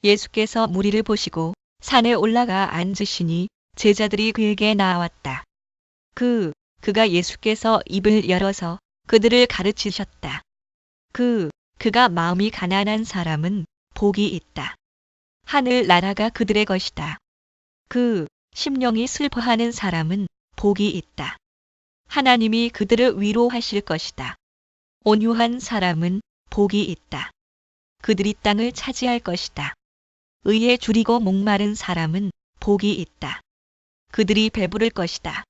예수께서 무리를 보시고 산에 올라가 앉으시니 제자들이 그에게 나왔다. 그가 예수께서 입을 열어서 그들을 가르치셨다. 그가 마음이 가난한 사람은 복이 있다. 하늘 나라가 그들의 것이다. 심령이 슬퍼하는 사람은 복이 있다. 하나님이 그들을 위로하실 것이다. 온유한 사람은 복이 있다. 그들이 땅을 차지할 것이다. 의에 줄이고 목마른 사람은 복이 있다. 그들이 배부를 것이다.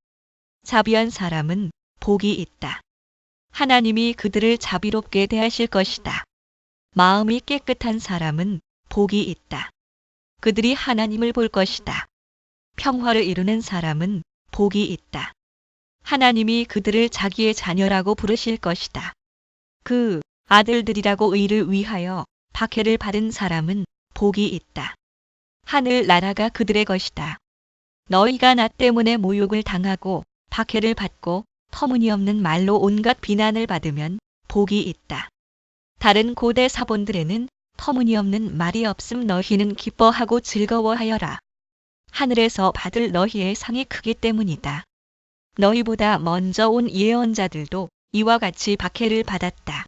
자비한 사람은 복이 있다. 하나님이 그들을 자비롭게 대하실 것이다. 마음이 깨끗한 사람은 복이 있다. 그들이 하나님을 볼 것이다. 평화를 이루는 사람은 복이 있다. 하나님이 그들을 자기의 자녀라고 부르실 것이다. 그 아들들이라고 의를 위하여 박해를 받은 사람은 복이 있다. 하늘 나라가 그들의 것이다. 너희가 나 때문에 모욕을 당하고 박해를 받고 터무니없는 말로 온갖 비난을 받으면 복이 있다. 다른 고대 사본들에는 터무니없는 말이 없음 너희는 기뻐하고 즐거워하여라. 하늘에서 받을 너희의 상이 크기 때문이다. 너희보다 먼저 온 예언자들도 이와 같이 박해를 받았다.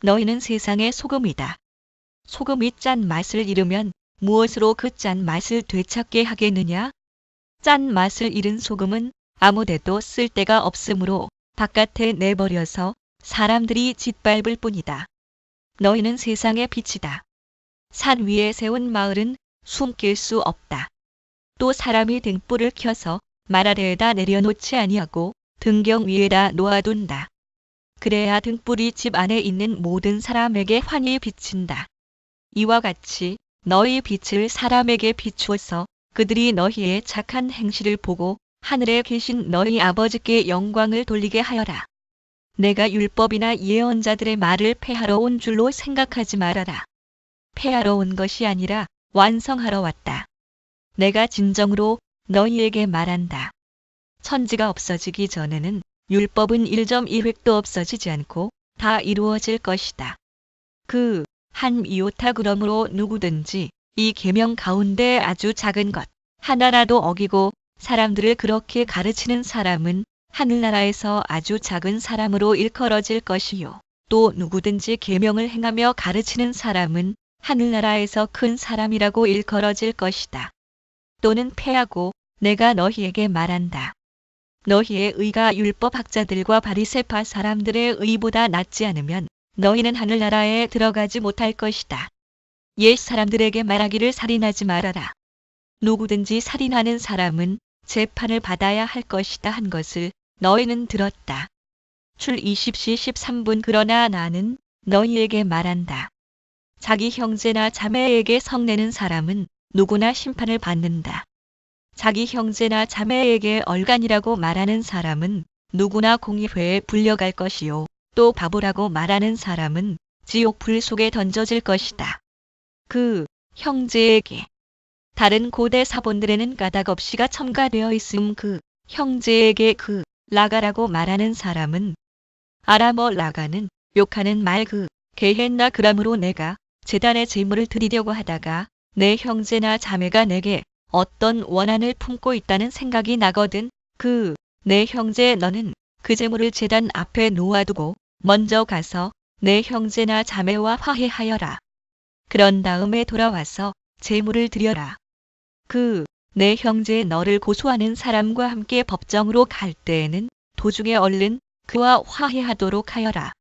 너희는 세상의 소금이다. 소금이 짠 맛을 잃으면 무엇으로 그 짠 맛을 되찾게 하겠느냐? 짠 맛을 잃은 소금은 아무데도 쓸 데가 없으므로 바깥에 내버려서 사람들이 짓밟을 뿐이다. 너희는 세상의 빛이다. 산 위에 세운 마을은 숨길 수 없다. 또 사람이 등불을 켜서 말 아래에다 내려놓지 아니하고 등경 위에다 놓아둔다. 그래야 등불이 집 안에 있는 모든 사람에게 환히 비친다. 이와 같이 너희 빛을 사람에게 비추어서 그들이 너희의 착한 행실을 보고 하늘에 계신 너희 아버지께 영광을 돌리게 하여라. 내가 율법이나 예언자들의 말을 폐하러 온 줄로 생각하지 말아라. 폐하러 온 것이 아니라 완성하러 왔다. 내가 진정으로 너희에게 말한다. 천지가 없어지기 전에는 율법은 1.1획도 없어지지 않고 다 이루어질 것이다. 한 이오타 그러므로 누구든지 이 계명 가운데 아주 작은 것 하나라도 어기고 사람들을 그렇게 가르치는 사람은 하늘나라에서 아주 작은 사람으로 일컬어질 것이요. 또 누구든지 계명을 행하며 가르치는 사람은 하늘나라에서 큰 사람이라고 일컬어질 것이다. 또는 패하고 내가 너희에게 말한다. 너희의 의가 율법학자들과 바리새파 사람들의 의보다 낫지 않으면 너희는 하늘나라에 들어가지 못할 것이다. 옛 사람들에게 말하기를 살인하지 말아라. 누구든지 살인하는 사람은 재판을 받아야 할 것이다 한 것을 너희는 들었다. 출 20시 13분 그러나 나는 너희에게 말한다. 자기 형제나 자매에게 성내는 사람은 누구나 심판을 받는다. 자기 형제나 자매에게 얼간이라고 말하는 사람은 누구나 공의회에 불려갈 것이요. 또 바보라고 말하는 사람은 지옥 불 속에 던져질 것이다. 형제에게 다른 고대 사본들에는 까닭없이가 첨가되어 있음 형제에게 라가라고 말하는 사람은 아람어 라가는 욕하는 말 게헨나 그러므로 내가 제단에 제물을 드리려고 하다가 내 형제나 자매가 내게 어떤 원한을 품고 있다는 생각이 나거든. 내 형제 너는 그 제물을 제단 앞에 놓아두고 먼저 가서 내 형제나 자매와 화해하여라. 그런 다음에 돌아와서 제물을 드려라. 내 형제 너를 고소하는 사람과 함께 법정으로 갈 때에는 도중에 얼른 그와 화해하도록 하여라.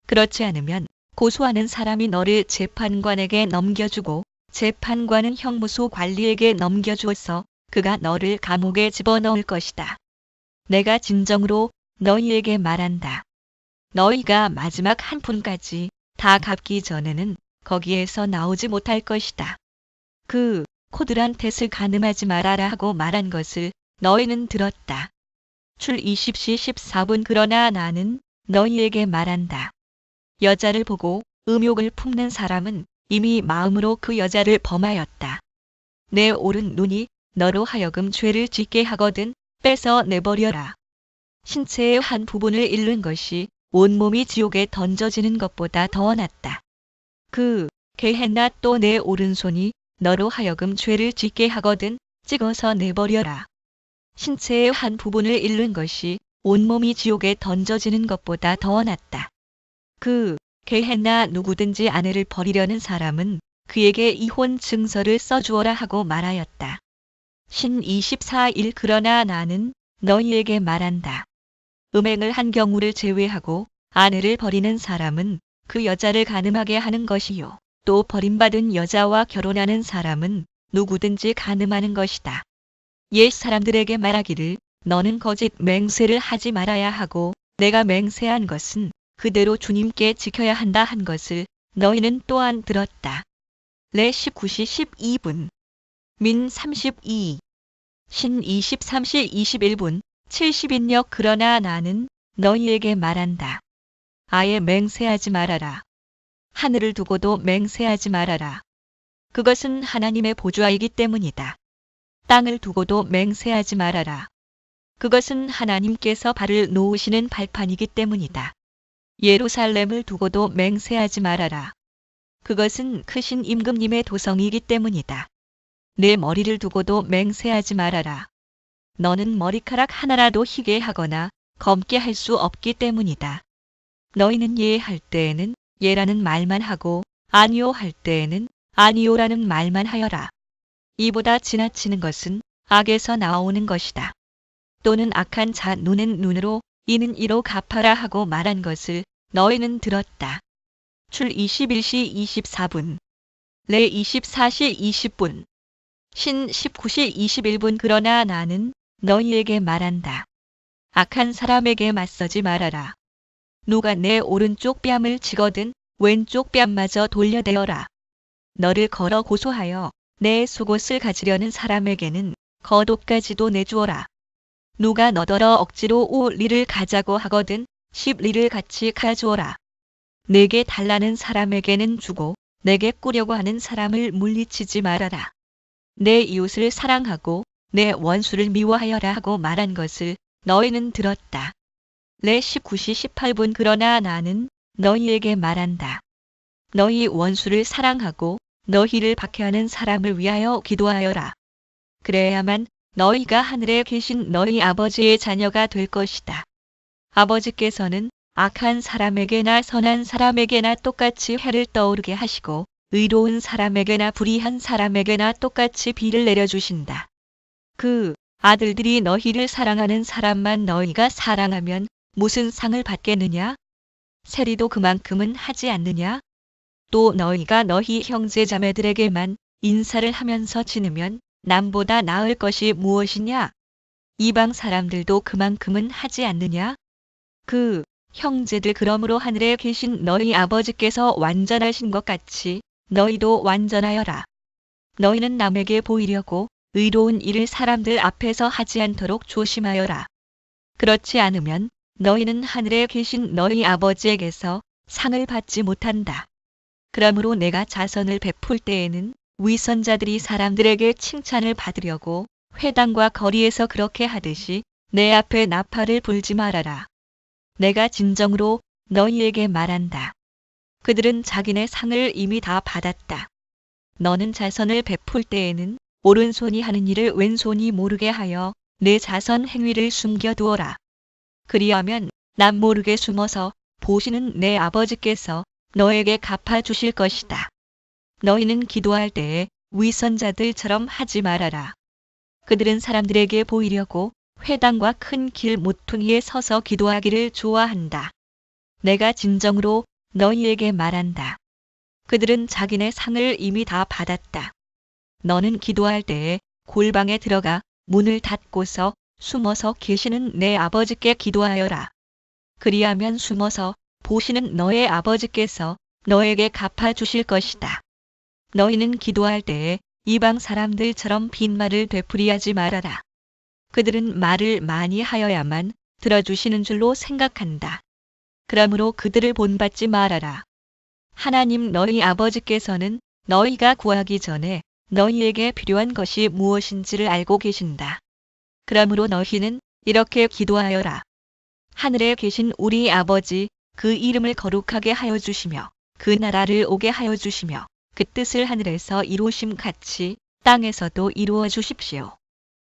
그렇지 않으면 고소하는 사람이 너를 재판관에게 넘겨주고 재판관은 형무소 관리에게 넘겨주어서 그가 너를 감옥에 집어넣을 것이다. 내가 진정으로 너희에게 말한다. 너희가 마지막 한 푼까지 다 갚기 전에는 거기에서 나오지 못할 것이다. 코드란텟을 간음하지 말아라 하고 말한 것을 너희는 들었다. 출 20시 14분 그러나 나는 너희에게 말한다. 여자를 보고 음욕을 품는 사람은 이미 마음으로 그 여자를 범하였다. 내 오른 눈이 너로 하여금 죄를 짓게 하거든 빼서 내버려라. 신체의 한 부분을 잃는 것이 온몸이 지옥에 던져지는 것보다 더 낫다. 게헨나 또 내 오른손이 너로 하여금 죄를 짓게 하거든 찍어서 내버려라. 신체의 한 부분을 잃는 것이 온몸이 지옥에 던져지는 것보다 더 낫다. 게헤나 누구든지 아내를 버리려는 사람은 그에게 이혼 증서를 써주어라 하고 말하였다. 신 24일 그러나 나는 너희에게 말한다. 음행을 한 경우를 제외하고 아내를 버리는 사람은 그 여자를 간음하게 하는 것이요. 또 버림받은 여자와 결혼하는 사람은 누구든지 간음하는 것이다. 옛 사람들에게 말하기를 너는 거짓 맹세를 하지 말아야 하고 내가 맹세한 것은 그대로 주님께 지켜야 한다 한 것을 너희는 또한 들었다. 레 19시 12분. 민 32. 신 23시 21분 70인역 그러나 나는 너희에게 말한다. 아예 맹세하지 말아라. 하늘을 두고도 맹세하지 말아라. 그것은 하나님의 보좌이기 때문이다. 땅을 두고도 맹세하지 말아라. 그것은 하나님께서 발을 놓으시는 발판이기 때문이다. 예루살렘을 두고도 맹세하지 말아라. 그것은 크신 임금님의 도성이기 때문이다. 내 머리를 두고도 맹세하지 말아라. 너는 머리카락 하나라도 희게 하거나 검게 할 수 없기 때문이다. 너희는 예 할 때에는 예라는 말만 하고 아니요 할 때에는 아니요라는 말만 하여라. 이보다 지나치는 것은 악에서 나오는 것이다. 또는 악한 자 눈은 눈으로 이는 이로 갚아라 하고 말한 것을 너희는 들었다. 출 21시 24분. 레 24시 20분. 신 19시 21분 그러나 나는 너희에게 말한다. 악한 사람에게 맞서지 말아라. 누가 내 오른쪽 뺨을 치거든 왼쪽 뺨마저 돌려대어라. 너를 걸어 고소하여 내 속옷을 가지려는 사람에게는 겉옷까지도 내주어라. 누가 너더러 억지로 5리를 가자고 하거든 10리를 같이 가주어라. 내게 달라는 사람에게는 주고 내게 꾸려고 하는 사람을 물리치지 말아라. 내 이웃을 사랑하고 내 원수를 미워하여라 하고 말한 것을 너희는 들었다. 레 19시 18분 그러나 나는 너희에게 말한다. 너희 원수를 사랑하고 너희를 박해하는 사람을 위하여 기도하여라. 그래야만 너희가 하늘에 계신 너희 아버지의 자녀가 될 것이다. 아버지께서는 악한 사람에게나 선한 사람에게나 똑같이 해를 떠오르게 하시고 의로운 사람에게나 불의한 사람에게나 똑같이 비를 내려주신다. 그 아들들이 너희를 사랑하는 사람만 너희가 사랑하면 무슨 상을 받겠느냐? 세리도 그만큼은 하지 않느냐? 또 너희가 너희 형제 자매들에게만 인사를 하면서 지내면 남보다 나을 것이 무엇이냐? 이방 사람들도 그만큼은 하지 않느냐? 그 형제들 그러므로 하늘에 계신 너희 아버지께서 완전하신 것 같이 너희도 완전하여라. 너희는 남에게 보이려고 의로운 일을 사람들 앞에서 하지 않도록 조심하여라. 그렇지 않으면 너희는 하늘에 계신 너희 아버지에게서 상을 받지 못한다. 그러므로 내가 자선을 베풀 때에는 위선자들이 사람들에게 칭찬을 받으려고 회당과 거리에서 그렇게 하듯이 내 앞에 나팔을 불지 말아라. 내가 진정으로 너희에게 말한다. 그들은 자기네 상을 이미 다 받았다. 너는 자선을 베풀 때에는 오른손이 하는 일을 왼손이 모르게 하여 내 자선 행위를 숨겨두어라. 그리하면 남 모르게 숨어서 보시는 내 아버지께서 너에게 갚아주실 것이다. 너희는 기도할 때에 위선자들처럼 하지 말아라. 그들은 사람들에게 보이려고 회당과 큰 길 모퉁이에 서서 기도하기를 좋아한다. 내가 진정으로 너희에게 말한다. 그들은 자기네 상을 이미 다 받았다. 너는 기도할 때에 골방에 들어가 문을 닫고서 숨어서 계시는 내 아버지께 기도하여라. 그리하면 숨어서 보시는 너의 아버지께서 너에게 갚아주실 것이다. 너희는 기도할 때에 이방 사람들처럼 빈말을 되풀이하지 말아라. 그들은 말을 많이 하여야만 들어주시는 줄로 생각한다. 그러므로 그들을 본받지 말아라. 하나님 너희 아버지께서는 너희가 구하기 전에 너희에게 필요한 것이 무엇인지를 알고 계신다. 그러므로 너희는 이렇게 기도하여라. 하늘에 계신 우리 아버지, 그 이름을 거룩하게 하여 주시며 그 나라를 오게 하여 주시며 그 뜻을 하늘에서 이루심 같이 땅에서도 이루어 주십시오.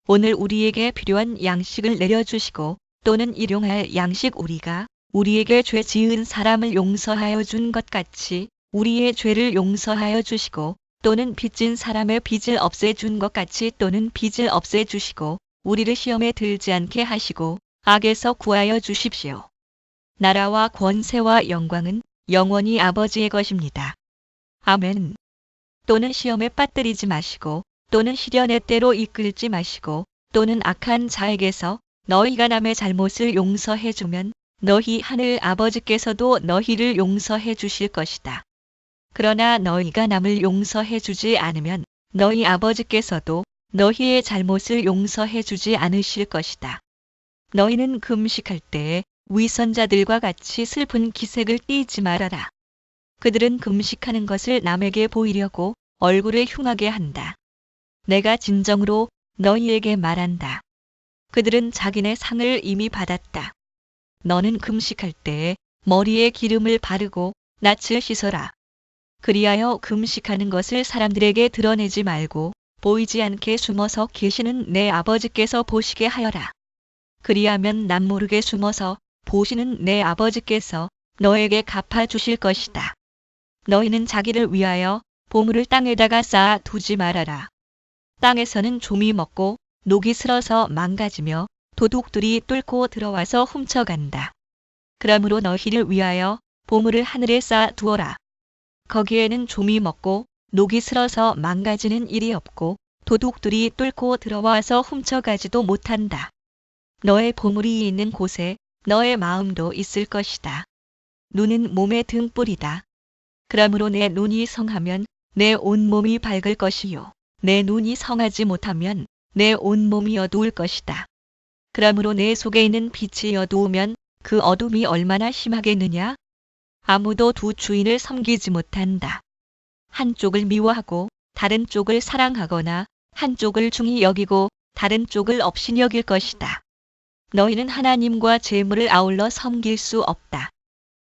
오늘 우리에게 필요한 양식을 내려주시고 또는 일용할 양식 우리가 우리에게 죄 지은 사람을 용서하여 준 것 같이 우리의 죄를 용서하여 주시고 또는 빚진 사람의 빚을 없애준 것 같이 또는 빚을 없애주시고 우리를 시험에 들지 않게 하시고 악에서 구하여 주십시오. 나라와 권세와 영광은 영원히 아버지의 것입니다. 아멘. 또는 시험에 빠뜨리지 마시고 또는 시련의 때로 이끌지 마시고 또는 악한 자에게서 너희가 남의 잘못을 용서해 주면 너희 하늘 아버지께서도 너희를 용서해 주실 것이다. 그러나 너희가 남을 용서해 주지 않으면 너희 아버지께서도 너희의 잘못을 용서해 주지 않으실 것이다. 너희는 금식할 때에 위선자들과 같이 슬픈 기색을 띠지 말아라. 그들은 금식하는 것을 남에게 보이려고 얼굴을 흉하게 한다. 내가 진정으로 너희에게 말한다. 그들은 자기네 상을 이미 받았다. 너는 금식할 때에 머리에 기름을 바르고 낯을 씻어라. 그리하여 금식하는 것을 사람들에게 드러내지 말고 보이지 않게 숨어서 계시는 내 아버지께서 보시게 하여라. 그리하면 남모르게 숨어서 보시는 내 아버지께서 너에게 갚아주실 것이다. 너희는 자기를 위하여 보물을 땅에다가 쌓아 두지 말아라. 땅에서는 좀이 먹고 녹이 슬어서 망가지며 도둑들이 뚫고 들어와서 훔쳐간다. 그러므로 너희를 위하여 보물을 하늘에 쌓아 두어라. 거기에는 좀이 먹고 녹이 슬어서 망가지는 일이 없고 도둑들이 뚫고 들어와서 훔쳐가지도 못한다. 너의 보물이 있는 곳에 너의 마음도 있을 것이다. 눈은 몸의 등불이다. 그러므로 내 눈이 성하면 내 온몸이 밝을 것이요. 내 눈이 성하지 못하면 내 온몸이 어두울 것이다. 그러므로 내 속에 있는 빛이 어두우면 그 어둠이 얼마나 심하겠느냐? 아무도 두 주인을 섬기지 못한다. 한쪽을 미워하고 다른 쪽을 사랑하거나 한쪽을 중히 여기고 다른 쪽을 업신 여길 것이다. 너희는 하나님과 재물을 아울러 섬길 수 없다.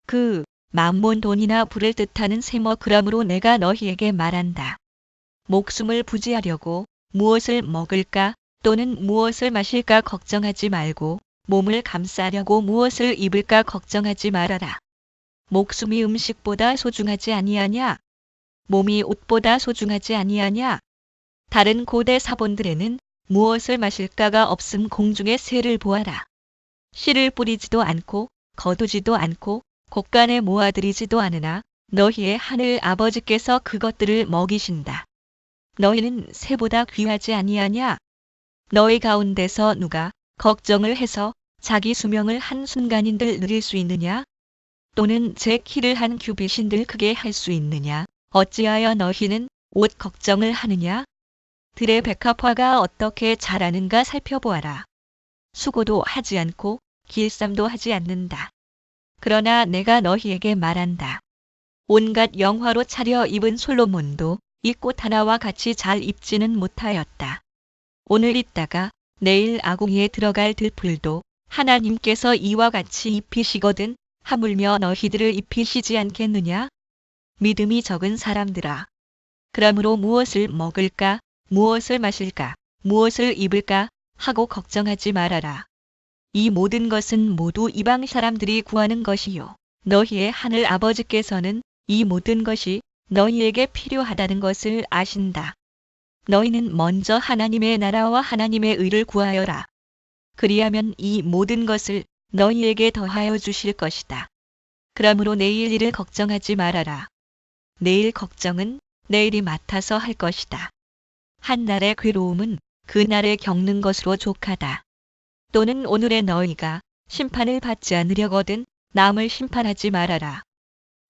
그 만몬 돈이나 불을 뜻하는 세머 그러므로 내가 너희에게 말한다. 목숨을 부지하려고 무엇을 먹을까 또는 무엇을 마실까 걱정하지 말고 몸을 감싸려고 무엇을 입을까 걱정하지 말아라. 목숨이 음식보다 소중하지 아니하냐? 몸이 옷보다 소중하지 아니하냐? 다른 고대 사본들에는 무엇을 마실까가 없음 공중의 새를 보아라. 씨를 뿌리지도 않고 거두지도 않고 곡간에 모아들이지도 않으나 너희의 하늘 아버지께서 그것들을 먹이신다. 너희는 새보다 귀하지 아니하냐? 너희 가운데서 누가 걱정을 해서 자기 수명을 한순간인들 늘릴 수 있느냐? 또는 제 키를 한 규빗인들 크게 할 수 있느냐? 어찌하여 너희는 옷 걱정을 하느냐? 들의 백합화가 어떻게 자라는가 살펴보아라. 수고도 하지 않고 길쌈도 하지 않는다. 그러나 내가 너희에게 말한다. 온갖 영화로 차려 입은 솔로몬도 이 꽃 하나와 같이 잘 입지는 못하였다. 오늘 입다가 내일 아궁이에 들어갈 들풀도 하나님께서 이와 같이 입히시거든 하물며 너희들을 입히시지 않겠느냐? 믿음이 적은 사람들아. 그러므로 무엇을 먹을까, 무엇을 마실까, 무엇을 입을까 하고 걱정하지 말아라. 이 모든 것은 모두 이방 사람들이 구하는 것이요. 너희의 하늘 아버지께서는 이 모든 것이 너희에게 필요하다는 것을 아신다. 너희는 먼저 하나님의 나라와 하나님의 의를 구하여라. 그리하면 이 모든 것을 너희에게 더하여 주실 것이다. 그러므로 내일 일을 걱정하지 말아라. 내일 걱정은 내일이 맡아서 할 것이다. 한 날의 괴로움은 그 날에 겪는 것으로 족하다. 또는 오늘의 너희가 심판을 받지 않으려거든 남을 심판하지 말아라.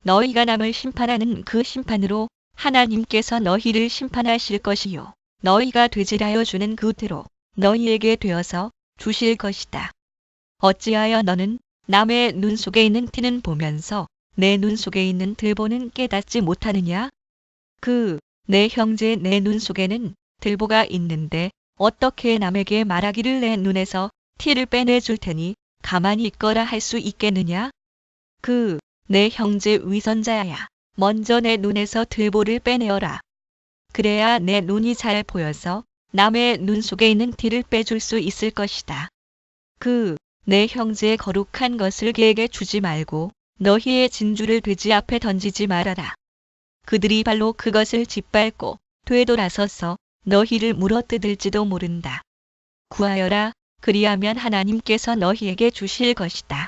너희가 남을 심판하는 그 심판으로 하나님께서 너희를 심판하실 것이요. 너희가 되질하여 주는 그 대로 너희에게 되어서 주실 것이다. 어찌하여 너는 남의 눈 속에 있는 티는 보면서 내 눈 속에 있는 들보는 깨닫지 못하느냐? 내 형제 내 눈 속에는 들보가 있는데 어떻게 남에게 말하기를 내 눈에서 티를 빼내줄 테니 가만히 있거라 할 수 있겠느냐? 내 형제 위선자야. 먼저 내 눈에서 들보를 빼내어라. 그래야 내 눈이 잘 보여서 남의 눈 속에 있는 티를 빼줄 수 있을 것이다. 내 형제의 거룩한 것을 그에게 주지 말고 너희의 진주를 돼지 앞에 던지지 말아라. 그들이 발로 그것을 짓밟고 되돌아서서 너희를 물어뜯을지도 모른다. 구하여라. 그리하면 하나님께서 너희에게 주실 것이다.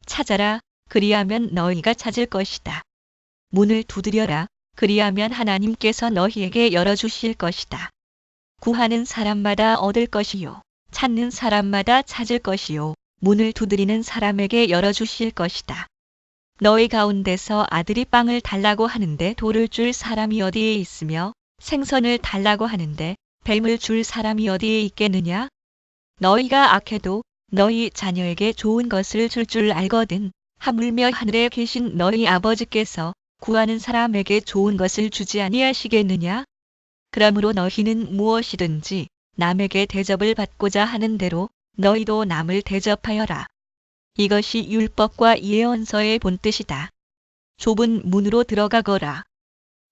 찾아라. 그리하면 너희가 찾을 것이다. 문을 두드려라. 그리하면 하나님께서 너희에게 열어주실 것이다. 구하는 사람마다 얻을 것이요. 찾는 사람마다 찾을 것이요. 문을 두드리는 사람에게 열어주실 것이다. 너희 가운데서 아들이 빵을 달라고 하는데 돌을 줄 사람이 어디에 있으며 생선을 달라고 하는데 뱀을 줄 사람이 어디에 있겠느냐? 너희가 악해도 너희 자녀에게 좋은 것을 줄 알거든. 하물며 하늘에 계신 너희 아버지께서 구하는 사람에게 좋은 것을 주지 아니하시겠느냐? 그러므로 너희는 무엇이든지 남에게 대접을 받고자 하는 대로 너희도 남을 대접하여라. 이것이 율법과 예언서의 본뜻이다. 좁은 문으로 들어가거라.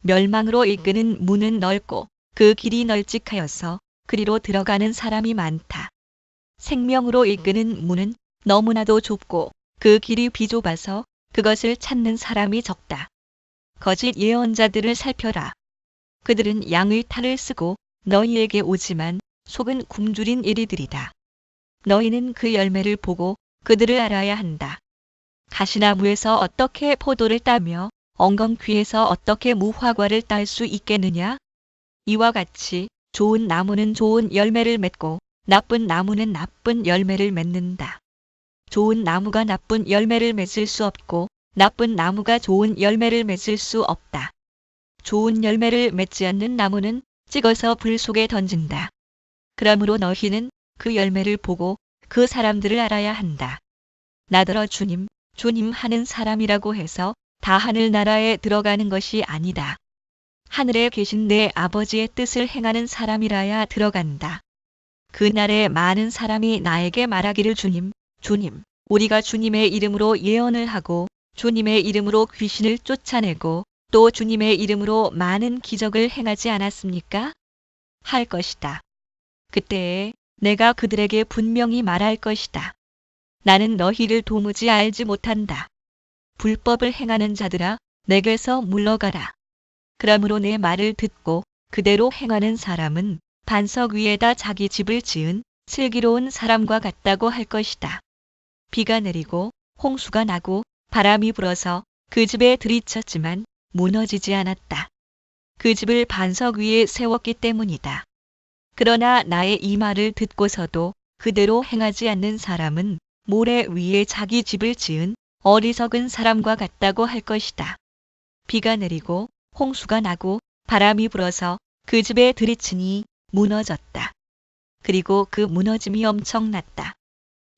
멸망으로 이끄는 문은 넓고 그 길이 널찍하여서 그리로 들어가는 사람이 많다. 생명으로 이끄는 문은 너무나도 좁고 그 길이 비좁아서 그것을 찾는 사람이 적다. 거짓 예언자들을 살펴라. 그들은 양의 탈을 쓰고 너희에게 오지만 속은 굶주린 이리들이다. 너희는 그 열매를 보고 그들을 알아야 한다. 가시나무에서 어떻게 포도를 따며 엉겅퀴에서 어떻게 무화과를 딸 수 있겠느냐? 이와 같이 좋은 나무는 좋은 열매를 맺고 나쁜 나무는 나쁜 열매를 맺는다. 좋은 나무가 나쁜 열매를 맺을 수 없고 나쁜 나무가 좋은 열매를 맺을 수 없다. 좋은 열매를 맺지 않는 나무는 찍어서 불 속에 던진다. 그러므로 너희는 그 열매를 보고 그 사람들을 알아야 한다. 나더러 주님, 주님 하는 사람이라고 해서 다 하늘나라에 들어가는 것이 아니다. 하늘에 계신 내 아버지의 뜻을 행하는 사람이라야 들어간다. 그날에 많은 사람이 나에게 말하기를 주님, 주님, 우리가 주님의 이름으로 예언을 하고 주님의 이름으로 귀신을 쫓아내고 또 주님의 이름으로 많은 기적을 행하지 않았습니까? 할 것이다. 그때에 내가 그들에게 분명히 말할 것이다. 나는 너희를 도무지 알지 못한다. 불법을 행하는 자들아, 내게서 물러가라. 그러므로 내 말을 듣고 그대로 행하는 사람은 반석 위에다 자기 집을 지은 슬기로운 사람과 같다고 할 것이다. 비가 내리고 홍수가 나고 바람이 불어서 그 집에 들이쳤지만 무너지지 않았다. 그 집을 반석 위에 세웠기 때문이다. 그러나 나의 이 말을 듣고서도 그대로 행하지 않는 사람은 모래 위에 자기 집을 지은 어리석은 사람과 같다고 할 것이다. 비가 내리고 홍수가 나고 바람이 불어서 그 집에 들이치니 무너졌다. 그리고 그 무너짐이 엄청났다.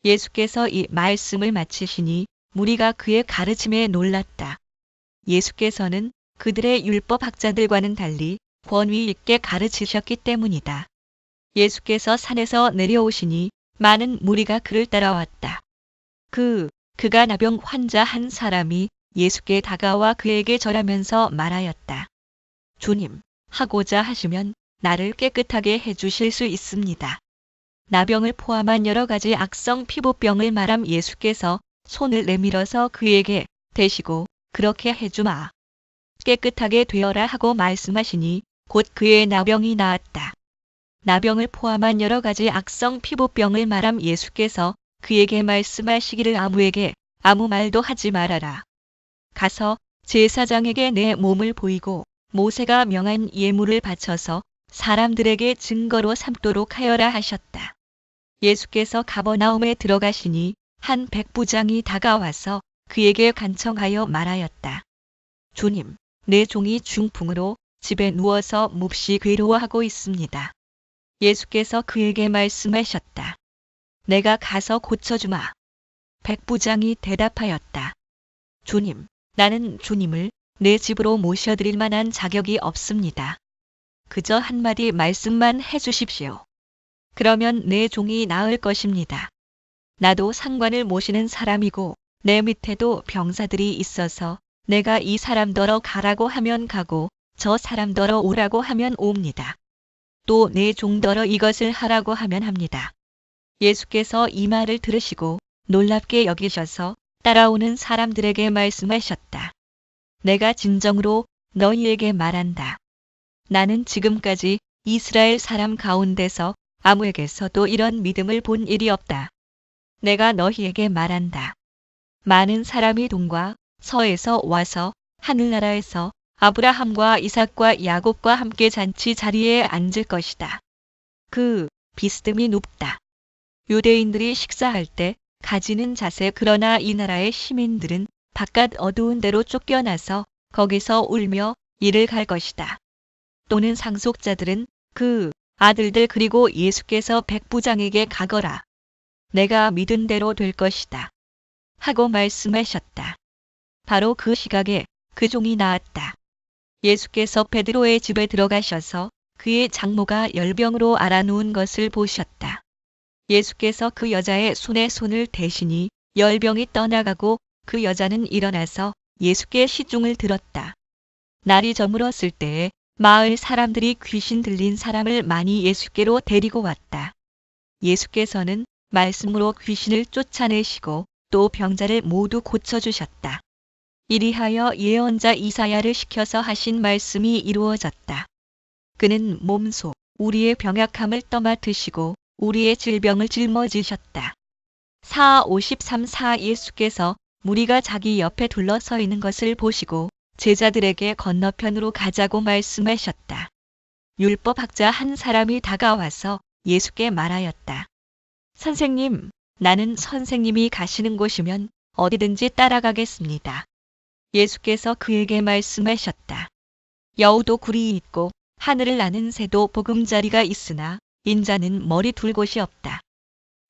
예수께서 이 말씀을 마치시니 무리가 그의 가르침에 놀랐다. 예수께서는 그들의 율법학자들과는 달리 권위 있게 가르치셨기 때문이다. 예수께서 산에서 내려오시니 많은 무리가 그를 따라왔다. 그가 나병 환자 한 사람이 예수께 다가와 그에게 절하면서 말하였다. 주님, 하고자 하시면 나를 깨끗하게 해주실 수 있습니다. 나병을 포함한 여러 가지 악성 피부병을 말함 예수께서 손을 내밀어서 그에게 대시고 그렇게 해주마. 깨끗하게 되어라 하고 말씀하시니 곧 그의 나병이 나았다. 나병을 포함한 여러 가지 악성 피부병을 말함 예수께서 그에게 말씀하시기를 아무에게 아무 말도 하지 말아라. 가서 제사장에게 내 몸을 보이고 모세가 명한 예물을 바쳐서 사람들에게 증거로 삼도록 하여라 하셨다. 예수께서 가버나움에 들어가시니 한 백부장이 다가와서 그에게 간청하여 말하였다. 주님, 내 종이 중풍으로 집에 누워서 몹시 괴로워하고 있습니다. 예수께서 그에게 말씀하셨다. 내가 가서 고쳐주마. 백부장이 대답하였다. 주님, 나는 주님을 내 집으로 모셔드릴 만한 자격이 없습니다. 그저 한마디 말씀만 해주십시오. 그러면 내 종이 나을 것입니다. 나도 상관을 모시는 사람이고 내 밑에도 병사들이 있어서 내가 이 사람더러 가라고 하면 가고 저 사람더러 오라고 하면 옵니다. 또 내 종더러 이것을 하라고 하면 합니다. 예수께서 이 말을 들으시고 놀랍게 여기셔서 따라오는 사람들에게 말씀하셨다. 내가 진정으로 너희에게 말한다. 나는 지금까지 이스라엘 사람 가운데서 아무에게서도 이런 믿음을 본 일이 없다. 내가 너희에게 말한다. 많은 사람이 동과 서에서 와서 하늘나라에서 아브라함과 이삭과 야곱과 함께 잔치 자리에 앉을 것이다. 그 비스듬히 높다. 유대인들이 식사할 때 가지는 자세. 그러나 이 나라의 시민들은 바깥 어두운 데로 쫓겨나서 거기서 울며 이를 갈 것이다. 또는 상속자들은 그 아들들 그리고 예수께서 백부장에게 가거라. 내가 믿은 대로 될 것이다. 하고 말씀하셨다. 바로 그 시각에 그 종이 나았다. 예수께서 베드로의 집에 들어가셔서 그의 장모가 열병으로 앓아누운 것을 보셨다. 예수께서 그 여자의 손에 손을 대시니 열병이 떠나가고 그 여자는 일어나서 예수께 시중을 들었다. 날이 저물었을 때에 마을 사람들이 귀신 들린 사람을 많이 예수께로 데리고 왔다. 예수께서는 말씀으로 귀신을 쫓아내시고 또 병자를 모두 고쳐주셨다. 이리하여 예언자 이사야를 시켜서 하신 말씀이 이루어졌다. 그는 몸소 우리의 병약함을 떠맡으시고 우리의 질병을 짊어지셨다. 4:53 예수께서 무리가 자기 옆에 둘러서 있는 것을 보시고 제자들에게 건너편으로 가자고 말씀하셨다. 율법학자 한 사람이 다가와서 예수께 말하였다. 선생님, 나는 선생님이 가시는 곳이면 어디든지 따라가겠습니다. 예수께서 그에게 말씀하셨다. 여우도 굴이 있고 하늘을 나는 새도 보금자리가 있으나 인자는 머리 둘 곳이 없다.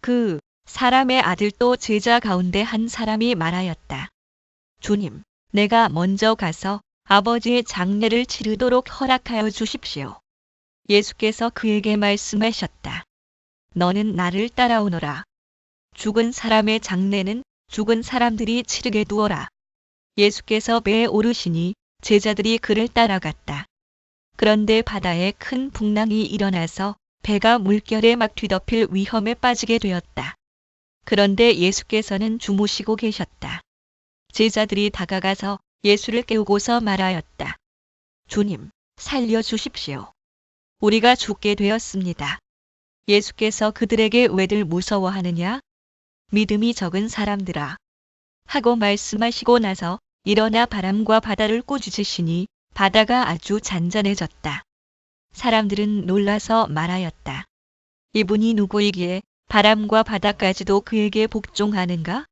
그 사람의 아들 또 제자 가운데 한 사람이 말하였다. 주님, 내가 먼저 가서 아버지의 장례를 치르도록 허락하여 주십시오. 예수께서 그에게 말씀하셨다. 너는 나를 따라오너라. 죽은 사람의 장례는 죽은 사람들이 치르게 두어라. 예수께서 배에 오르시니 제자들이 그를 따라갔다. 그런데 바다에 큰 풍랑이 일어나서 배가 물결에 막 뒤덮일 위험에 빠지게 되었다. 그런데 예수께서는 주무시고 계셨다. 제자들이 다가가서 예수를 깨우고서 말하였다. 주님, 살려주십시오. 우리가 죽게 되었습니다. 예수께서 그들에게 왜들 무서워하느냐? 믿음이 적은 사람들아. 하고 말씀하시고 나서 일어나 바람과 바다를 꾸짖으시니 바다가 아주 잔잔해졌다. 사람들은 놀라서 말하였다. 이분이 누구이기에 바람과 바다까지도 그에게 복종하는가?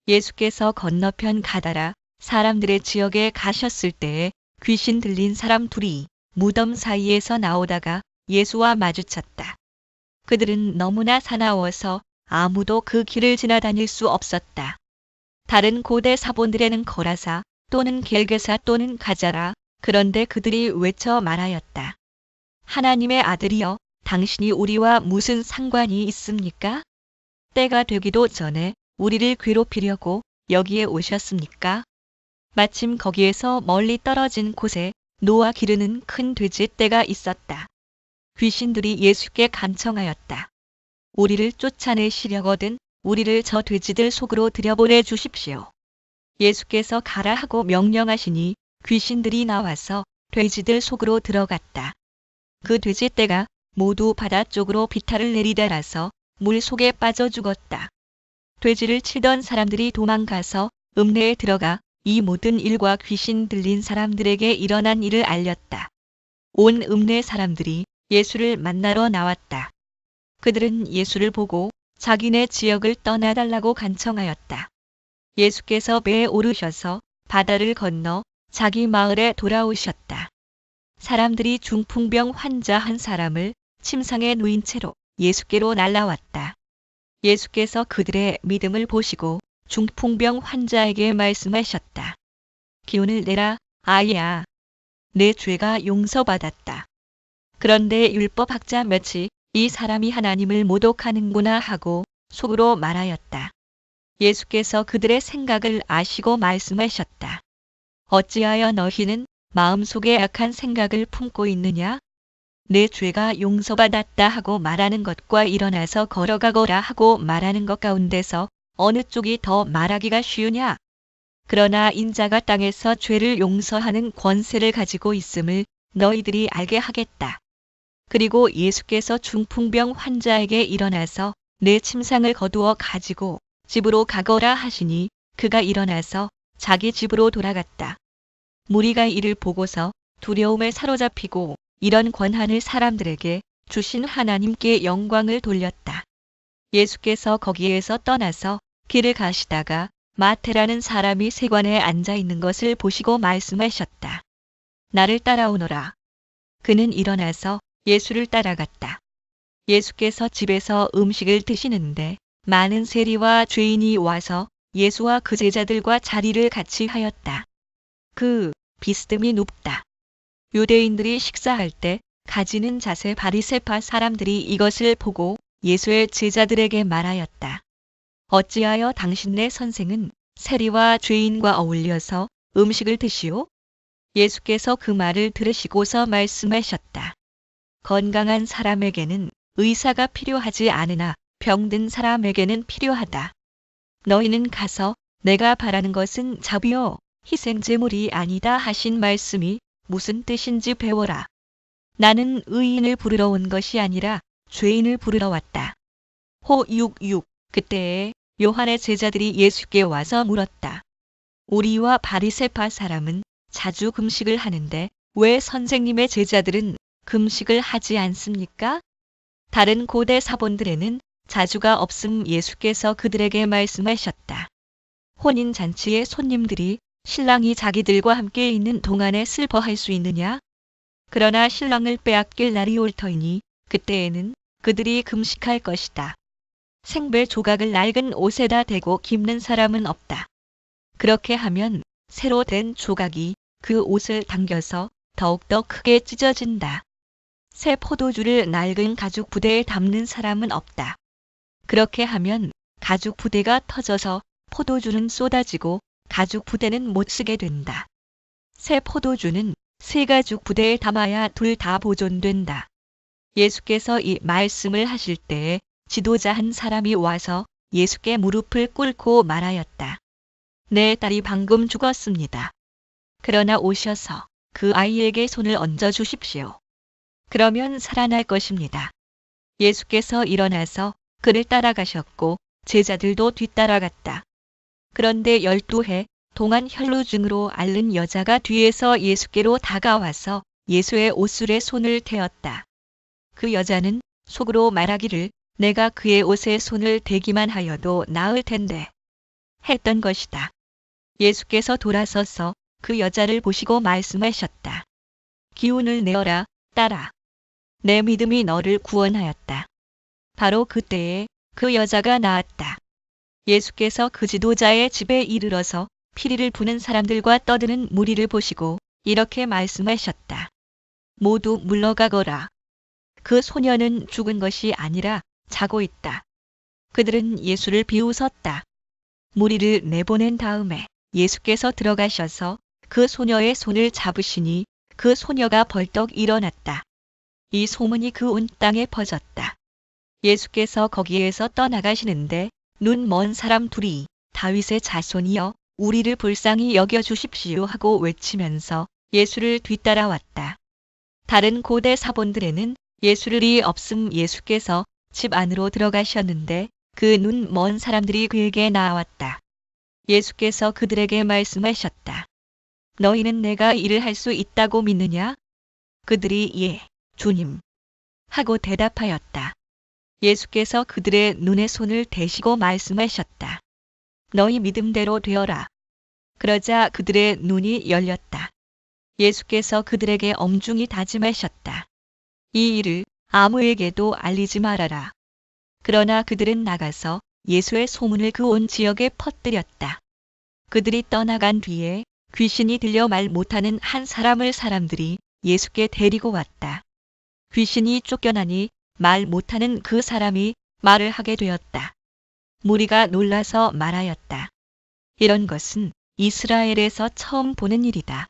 예수께서 건너편 가다라 사람들의 지역에 가셨을 때에 귀신 들린 사람 둘이 무덤 사이에서 나오다가 예수와 마주쳤다. 그들은 너무나 사나워서 아무도 그 길을 지나다닐 수 없었다. 다른 고대 사본들에는 거라사 또는 겔게사 또는 가자라. 그런데 그들이 외쳐 말하였다. 하나님의 아들이여, 당신이 우리와 무슨 상관이 있습니까? 때가 되기도 전에 우리를 괴롭히려고 여기에 오셨습니까? 마침 거기에서 멀리 떨어진 곳에 노아 기르는 큰 돼지떼가 있었다. 귀신들이 예수께 간청하였다. 우리를 쫓아내시려거든 우리를 저 돼지들 속으로 들여보내 주십시오. 예수께서 가라 하고 명령하시니 귀신들이 나와서 돼지들 속으로 들어갔다. 그 돼지떼가 모두 바다 쪽으로 비탈을 내리달아서 물 속에 빠져 죽었다. 돼지를 치던 사람들이 도망가서 읍내에 들어가 이 모든 일과 귀신 들린 사람들에게 일어난 일을 알렸다. 온 읍내 사람들이 예수를 만나러 나왔다. 그들은 예수를 보고 자기네 지역을 떠나달라고 간청하였다. 예수께서 배에 오르셔서 바다를 건너 자기 마을에 돌아오셨다. 사람들이 중풍병 환자 한 사람을 침상에 누인 채로 예수께로 날라왔다. 예수께서 그들의 믿음을 보시고 중풍병 환자에게 말씀하셨다. 기운을 내라, 아이야. 내 죄가 용서받았다. 그런데 율법학자 몇이 이 사람이 하나님을 모독하는구나 하고 속으로 말하였다. 예수께서 그들의 생각을 아시고 말씀하셨다. 어찌하여 너희는 마음속에 악한 생각을 품고 있느냐? 내 죄가 용서받았다 하고 말하는 것과 일어나서 걸어가거라 하고 말하는 것 가운데서 어느 쪽이 더 말하기가 쉬우냐? 그러나 인자가 땅에서 죄를 용서하는 권세를 가지고 있음을 너희들이 알게 하겠다. 그리고 예수께서 중풍병 환자에게 일어나서 내 침상을 거두어 가지고 집으로 가거라 하시니 그가 일어나서 자기 집으로 돌아갔다. 무리가 이를 보고서 두려움에 사로잡히고 이런 권한을 사람들에게 주신 하나님께 영광을 돌렸다. 예수께서 거기에서 떠나서 길을 가시다가 마태라는 사람이 세관에 앉아 있는 것을 보시고 말씀하셨다. 나를 따라오너라. 그는 일어나서 예수를 따라갔다. 예수께서 집에서 음식을 드시는데 많은 세리와 죄인이 와서 예수와 그 제자들과 자리를 같이 하였다. 그 비스듬히 눕다. 유대인들이 식사할 때 가지는 자세 바리새파 사람들이 이것을 보고 예수의 제자들에게 말하였다. 어찌하여 당신네 선생은 세리와 죄인과 어울려서 음식을 드시오? 예수께서 그 말을 들으시고서 말씀하셨다. 건강한 사람에게는 의사가 필요하지 않으나 병든 사람에게는 필요하다. 너희는 가서 내가 바라는 것은 자비요 희생제물이 아니다 하신 말씀이 무슨 뜻인지 배워라. 나는 의인을 부르러 온 것이 아니라 죄인을 부르러 왔다. 호 6:6 그때에 요한의 제자들이 예수께 와서 물었다. 우리와 바리새파 사람은 자주 금식을 하는데 왜 선생님의 제자들은 금식을 하지 않습니까? 다른 고대 사본들에는 자주가 없음. 예수께서 그들에게 말씀하셨다. 혼인잔치의 손님들이 신랑이 자기들과 함께 있는 동안에 슬퍼할 수 있느냐? 그러나 신랑을 빼앗길 날이 올 터이니 그때에는 그들이 금식할 것이다. 생배 조각을 낡은 옷에다 대고 깁는 사람은 없다. 그렇게 하면 새로 된 조각이 그 옷을 당겨서 더욱더 크게 찢어진다. 새 포도주를 낡은 가죽 부대에 담는 사람은 없다. 그렇게 하면 가죽 부대가 터져서 포도주는 쏟아지고 가죽 부대는 못 쓰게 된다. 새 포도주는 새 가죽 부대에 담아야 둘 다 보존된다. 예수께서 이 말씀을 하실 때에 지도자 한 사람이 와서 예수께 무릎을 꿇고 말하였다. 내 딸이 방금 죽었습니다. 그러나 오셔서 그 아이에게 손을 얹어 주십시오. 그러면 살아날 것입니다. 예수께서 일어나서 그를 따라가셨고 제자들도 뒤따라갔다. 그런데 12해 동안 혈루증으로 앓는 여자가 뒤에서 예수께로 다가와서 예수의 옷술에 손을 대었다. 그 여자는 속으로 말하기를 내가 그의 옷에 손을 대기만 하여도 나을 텐데 했던 것이다. 예수께서 돌아서서 그 여자를 보시고 말씀하셨다. 기운을 내어라, 딸아. 내 믿음이 너를 구원하였다. 바로 그때에 그 여자가 나았다. 예수께서 그 지도자의 집에 이르러서 피리를 부는 사람들과 떠드는 무리를 보시고 이렇게 말씀하셨다. 모두 물러가거라. 그 소녀는 죽은 것이 아니라 자고 있다. 그들은 예수를 비웃었다. 무리를 내보낸 다음에 예수께서 들어가셔서 그 소녀의 손을 잡으시니 그 소녀가 벌떡 일어났다. 이 소문이 그 온 땅에 퍼졌다. 예수께서 거기에서 떠나가시는데 눈 먼 사람 둘이 다윗의 자손이여 우리를 불쌍히 여겨주십시오 하고 외치면서 예수를 뒤따라왔다. 다른 고대 사본들에는 예수를이 없음. 예수께서 집 안으로 들어가셨는데 그 눈 먼 사람들이 그에게 나왔다. 예수께서 그들에게 말씀하셨다. 너희는 내가 일을 할 수 있다고 믿느냐? 그들이 예, 주님. 하고 대답하였다. 예수께서 그들의 눈에 손을 대시고 말씀하셨다. 너희 믿음대로 되어라. 그러자 그들의 눈이 열렸다. 예수께서 그들에게 엄중히 다짐하셨다. 이 일을 아무에게도 알리지 말아라. 그러나 그들은 나가서 예수의 소문을 그 온 지역에 퍼뜨렸다. 그들이 떠나간 뒤에 귀신이 들려 말 못하는 한 사람을 사람들이 예수께 데리고 왔다. 귀신이 쫓겨나니 말 못하는 그 사람이 말을 하게 되었다. 무리가 놀라서 말하였다. 이런 것은 이스라엘에서 처음 보는 일이다.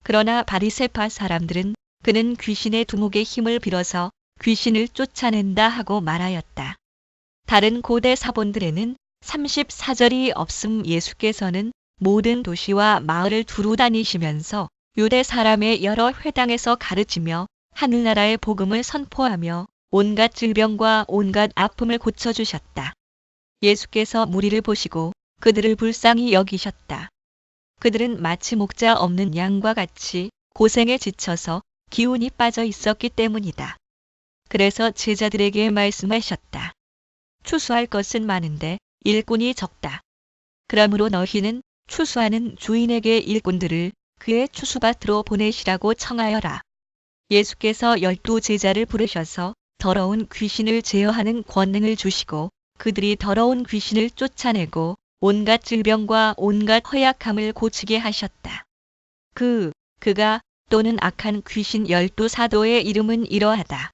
그러나 바리새파 사람들은 그는 귀신의 두목의 힘을 빌어서 귀신을 쫓아낸다 하고 말하였다. 다른 고대 사본들에는 34절이 없음. 예수께서는 모든 도시와 마을을 두루 다니시면서 유대 사람의 여러 회당에서 가르치며 하늘나라의 복음을 선포하며 온갖 질병과 온갖 아픔을 고쳐주셨다. 예수께서 무리를 보시고 그들을 불쌍히 여기셨다. 그들은 마치 목자 없는 양과 같이 고생에 지쳐서 기운이 빠져 있었기 때문이다. 그래서 제자들에게 말씀하셨다. 추수할 것은 많은데 일꾼이 적다. 그러므로 너희는 추수하는 주인에게 일꾼들을 그의 추수밭으로 보내시라고 청하여라. 예수께서 12 제자를 부르셔서 더러운 귀신을 제어하는 권능을 주시고 그들이 더러운 귀신을 쫓아내고 온갖 질병과 온갖 허약함을 고치게 하셨다. 그가 또는 악한 귀신 12 사도의 이름은 이러하다.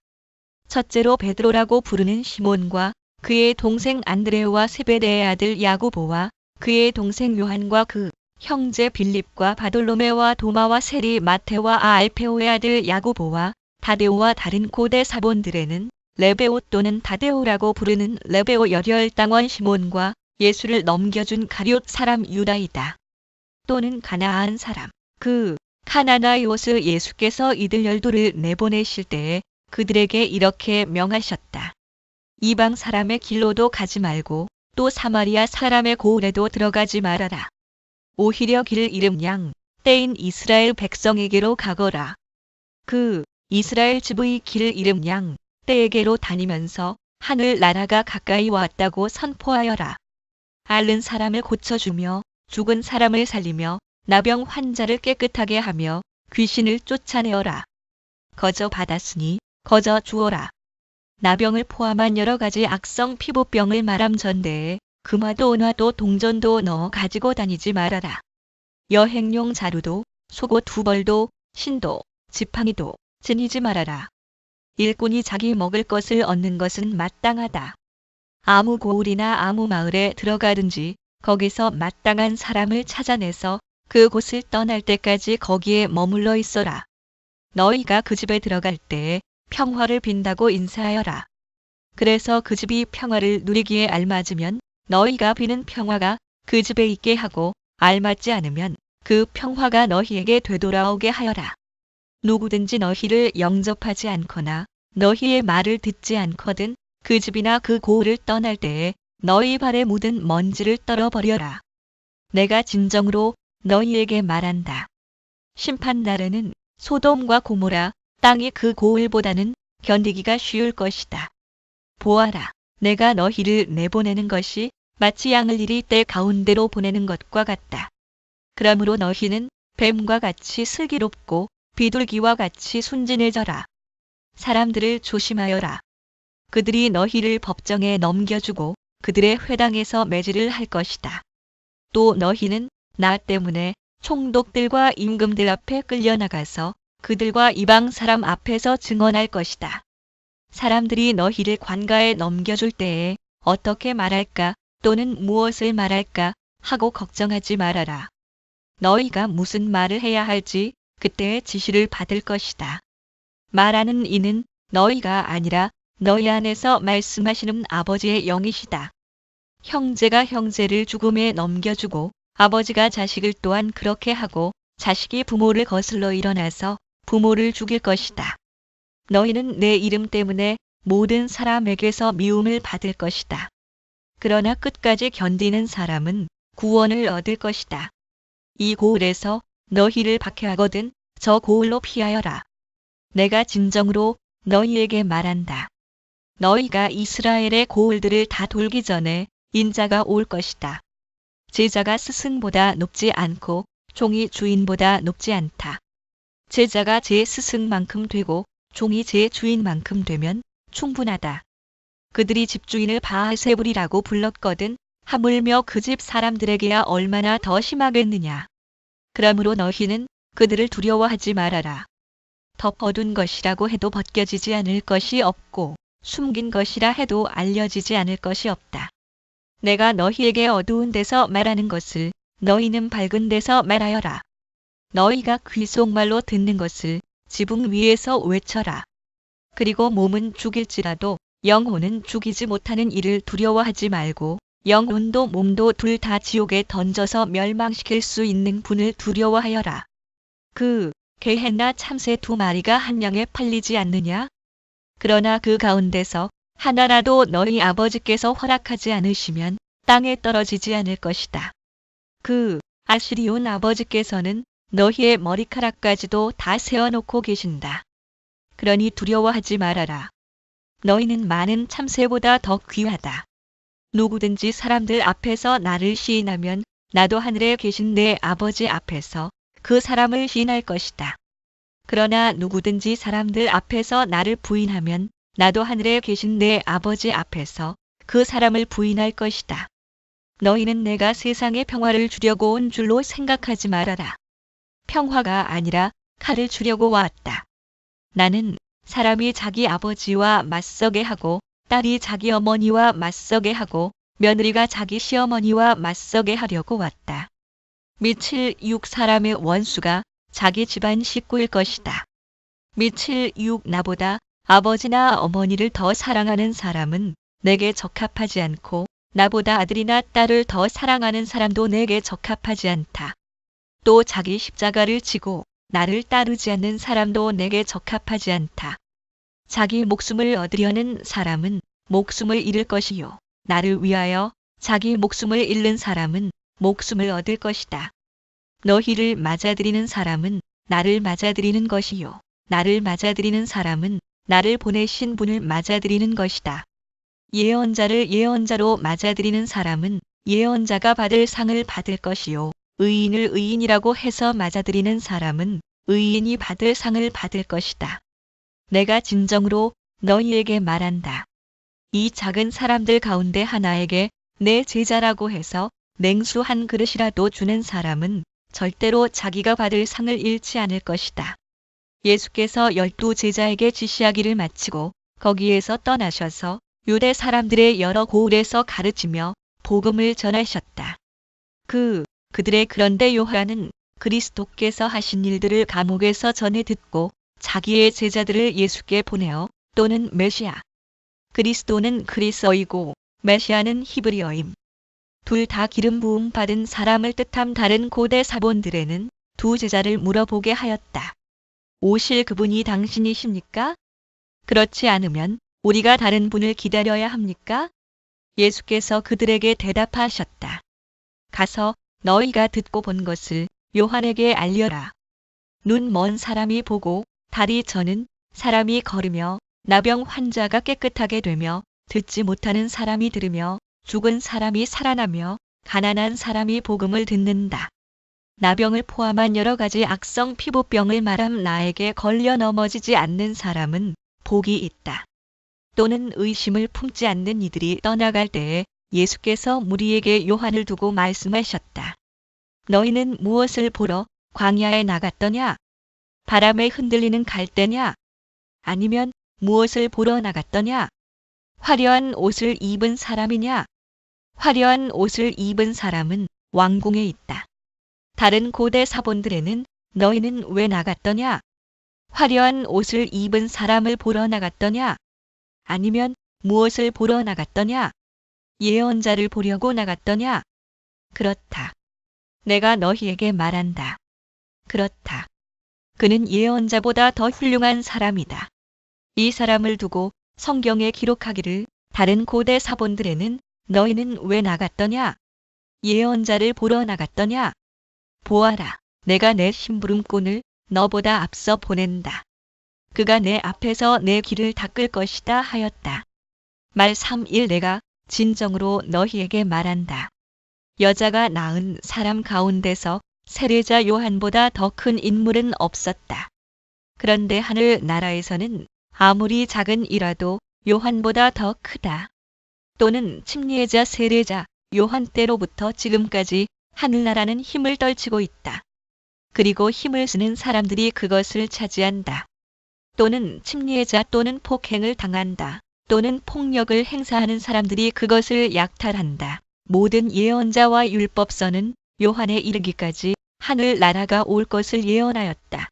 첫째로 베드로라고 부르는 시몬과 그의 동생 안드레와 세베대의 아들 야고보와 그의 동생 요한과 그 형제 빌립과 바돌로메와 도마와 세리 마테와 알페오의 아들 야고보와 다데오와 다른 고대 사본들에는 레베오 또는 다데오라고 부르는 레베오 열혈당원 시몬과 예수를 넘겨준 가룟 사람 유다이다. 또는 가나안 사람 카나나이오스. 예수께서 이들 12를 내보내실 때에 그들에게 이렇게 명하셨다. 이방 사람의 길로도 가지 말고 또 사마리아 사람의 고을에도 들어가지 말아라. 오히려 길 잃은 양 떼인 이스라엘 백성에게로 가거라. 이스라엘 집의 길 잃은 양 떼에게로 다니면서 하늘 나라가 가까이 왔다고 선포하여라. 앓는 사람을 고쳐주며 죽은 사람을 살리며 나병 환자를 깨끗하게 하며 귀신을 쫓아내어라. 거저 받았으니 거저 주어라. 나병을 포함한 여러 가지 악성 피부병을 말함 전대에 금화도 은화도 동전도 넣어 가지고 다니지 말아라. 여행용 자루도 속옷 2벌도 신도 지팡이도 지니지 말아라. 일꾼이 자기 먹을 것을 얻는 것은 마땅하다. 아무 고을이나 아무 마을에 들어가든지 거기서 마땅한 사람을 찾아내서 그 곳을 떠날 때까지 거기에 머물러 있어라. 너희가 그 집에 들어갈 때에 평화를 빈다고 인사하여라. 그래서 그 집이 평화를 누리기에 알맞으면 너희가 비는 평화가 그 집에 있게 하고 알맞지 않으면 그 평화가 너희에게 되돌아오게 하여라. 누구든지 너희를 영접하지 않거나 너희의 말을 듣지 않거든 그 집이나 그 고을을 떠날 때에 너희 발에 묻은 먼지를 떨어버려라. 내가 진정으로 너희에게 말한다. 심판 날에는 소돔과 고모라 땅이 그 고을보다는 견디기가 쉬울 것이다. 보아라, 내가 너희를 내보내는 것이 마치 양을 이리 떼 가운데로 보내는 것과 같다. 그러므로 너희는 뱀과 같이 슬기롭고 비둘기와 같이 순진해져라. 사람들을 조심하여라. 그들이 너희를 법정에 넘겨주고 그들의 회당에서 매질을 할 것이다. 또 너희는 나 때문에 총독들과 임금들 앞에 끌려나가서 그들과 이방 사람 앞에서 증언할 것이다. 사람들이 너희를 관가에 넘겨줄 때에 어떻게 말할까 또는 무엇을 말할까 하고 걱정하지 말아라. 너희가 무슨 말을 해야 할지 그때의 지시를 받을 것이다. 말하는 이는 너희가 아니라 너희 안에서 말씀하시는 아버지의 영이시다. 형제가 형제를 죽음에 넘겨주고 아버지가 자식을 또한 그렇게 하고 자식이 부모를 거슬러 일어나서 부모를 죽일 것이다. 너희는 내 이름 때문에 모든 사람에게서 미움을 받을 것이다. 그러나 끝까지 견디는 사람은 구원을 얻을 것이다. 이 고을에서 너희를 박해하거든 저 고을로 피하여라. 내가 진정으로 너희에게 말한다. 너희가 이스라엘의 고을들을 다 돌기 전에 인자가 올 것이다. 제자가 스승보다 높지 않고 종이 주인보다 높지 않다. 제자가 제 스승만큼 되고 종이 제 주인만큼 되면 충분하다. 그들이 집주인을 바알세불이라고 불렀거든 하물며 그 집 사람들에게야 얼마나 더 심하겠느냐. 그러므로 너희는 그들을 두려워하지 말아라. 덮어둔 것이라고 해도 벗겨지지 않을 것이 없고 숨긴 것이라 해도 알려지지 않을 것이 없다. 내가 너희에게 어두운 데서 말하는 것을 너희는 밝은 데서 말하여라. 너희가 귓속말로 듣는 것을 지붕 위에서 외쳐라. 그리고 몸은 죽일지라도 영혼은 죽이지 못하는 일을 두려워하지 말고 영혼도 몸도 둘 다 지옥에 던져서 멸망시킬 수 있는 분을 두려워하여라. 그 게헨나 참새 2마리가 한 양에 팔리지 않느냐? 그러나 그 가운데서 하나라도 너희 아버지께서 허락하지 않으시면 땅에 떨어지지 않을 것이다. 그 아시리온 아버지께서는 너희의 머리카락까지도 다 세워놓고 계신다. 그러니 두려워하지 말아라. 너희는 많은 참새보다 더 귀하다. 누구든지 사람들 앞에서 나를 시인하면 나도 하늘에 계신 내 아버지 앞에서 그 사람을 시인할 것이다. 그러나 누구든지 사람들 앞에서 나를 부인하면 나도 하늘에 계신 내 아버지 앞에서 그 사람을 부인할 것이다. 너희는 내가 세상에 평화를 주려고 온 줄로 생각하지 말아라. 평화가 아니라 칼을 주려고 왔다. 나는 사람이 자기 아버지와 맞서게 하고 딸이 자기 어머니와 맞서게 하고 며느리가 자기 시어머니와 맞서게 하려고 왔다. 미칠 육 사람의 원수가 자기 집안 식구일 것이다. 미칠 육 나보다 아버지나 어머니를 더 사랑하는 사람은 내게 적합하지 않고 나보다 아들이나 딸을 더 사랑하는 사람도 내게 적합하지 않다. 또 자기 십자가를 지고 나를 따르지 않는 사람도 내게 적합하지 않다. 자기 목숨을 얻으려는 사람은 목숨을 잃을 것이요. 나를 위하여 자기 목숨을 잃는 사람은 목숨을 얻을 것이다. 너희를 맞아들이는 사람은 나를 맞아들이는 것이요. 나를 맞아들이는 사람은 나를 보내신 분을 맞아들이는 것이다. 예언자를 예언자로 맞아들이는 사람은 예언자가 받을 상을 받을 것이요. 의인을 의인이라고 해서 맞아들이는 사람은 의인이 받을 상을 받을 것이다. 내가 진정으로 너희에게 말한다. 이 작은 사람들 가운데 하나에게 내 제자라고 해서 냉수 한 그릇이라도 주는 사람은 절대로 자기가 받을 상을 잃지 않을 것이다. 예수께서 12 제자에게 지시하기를 마치고 거기에서 떠나셔서 유대 사람들의 여러 고을에서 가르치며 복음을 전하셨다. 그들의 그런데 요한은 그리스도께서 하신 일들을 감옥에서 전해 듣고 자기의 제자들을 예수께 보내어 또는 메시아. 그리스도는 그리스어이고 메시아는 히브리어임. 둘 다 기름 부음 받은 사람을 뜻함. 다른 고대 사본들에는 2 제자를 물어보게 하였다. 오실 그분이 당신이십니까? 그렇지 않으면 우리가 다른 분을 기다려야 합니까? 예수께서 그들에게 대답하셨다. 가서 너희가 듣고 본 것을 요한에게 알려라. 눈 먼 사람이 보고 다리 저는 사람이 걸으며 나병 환자가 깨끗하게 되며 듣지 못하는 사람이 들으며 죽은 사람이 살아나며 가난한 사람이 복음을 듣는다. 나병을 포함한 여러 가지 악성 피부병을 말함. 나에게 걸려 넘어지지 않는 사람은 복이 있다. 또는 의심을 품지 않는 이들이 떠나갈 때에 예수께서 무리에게 요한을 두고 말씀하셨다. 너희는 무엇을 보러 광야에 나갔더냐? 바람에 흔들리는 갈대냐? 아니면 무엇을 보러 나갔더냐? 화려한 옷을 입은 사람이냐? 화려한 옷을 입은 사람은 왕궁에 있다. 다른 고대 사본들에는 너희는 왜 나갔더냐? 화려한 옷을 입은 사람을 보러 나갔더냐? 아니면 무엇을 보러 나갔더냐? 예언자를 보려고 나갔더냐? 그렇다. 내가 너희에게 말한다. 그렇다. 그는 예언자보다 더 훌륭한 사람이다. 이 사람을 두고 성경에 기록하기를 다른 고대 사본들에는 너희는 왜 나갔더냐? 예언자를 보러 나갔더냐? 보아라, 내가 내 심부름꾼을 너보다 앞서 보낸다. 그가 내 앞에서 내 길을 닦을 것이다 하였다. 말 3일 내가 진정으로 너희에게 말한다. 여자가 낳은 사람 가운데서 세례자 요한보다 더 큰 인물은 없었다. 그런데 하늘 나라에서는 아무리 작은 이라도 요한보다 더 크다. 또는 침례자 세례자 요한 때로부터 지금까지 하늘나라는 힘을 떨치고 있다. 그리고 힘을 쓰는 사람들이 그것을 차지한다. 또는 침례자 또는 폭행을 당한다. 또는 폭력을 행사하는 사람들이 그것을 약탈한다. 모든 예언자와 율법서는 요한에 이르기까지 하늘 나라가 올 것을 예언하였다.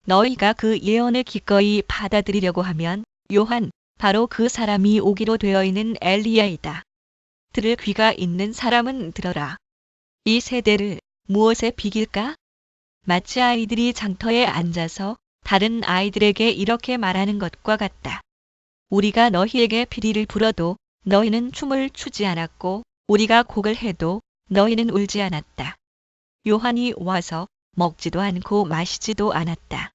너희가 그 예언을 기꺼이 받아들이려고 하면 요한, 바로 그 사람이 오기로 되어 있는 엘리야이다. 들을 귀가 있는 사람은 들어라. 이 세대를 무엇에 비길까? 마치 아이들이 장터에 앉아서 다른 아이들에게 이렇게 말하는 것과 같다. 우리가 너희에게 피리를 불어도 너희는 춤을 추지 않았고 우리가 곡을 해도 너희는 울지 않았다. 요한이 와서 먹지도 않고 마시지도 않았다.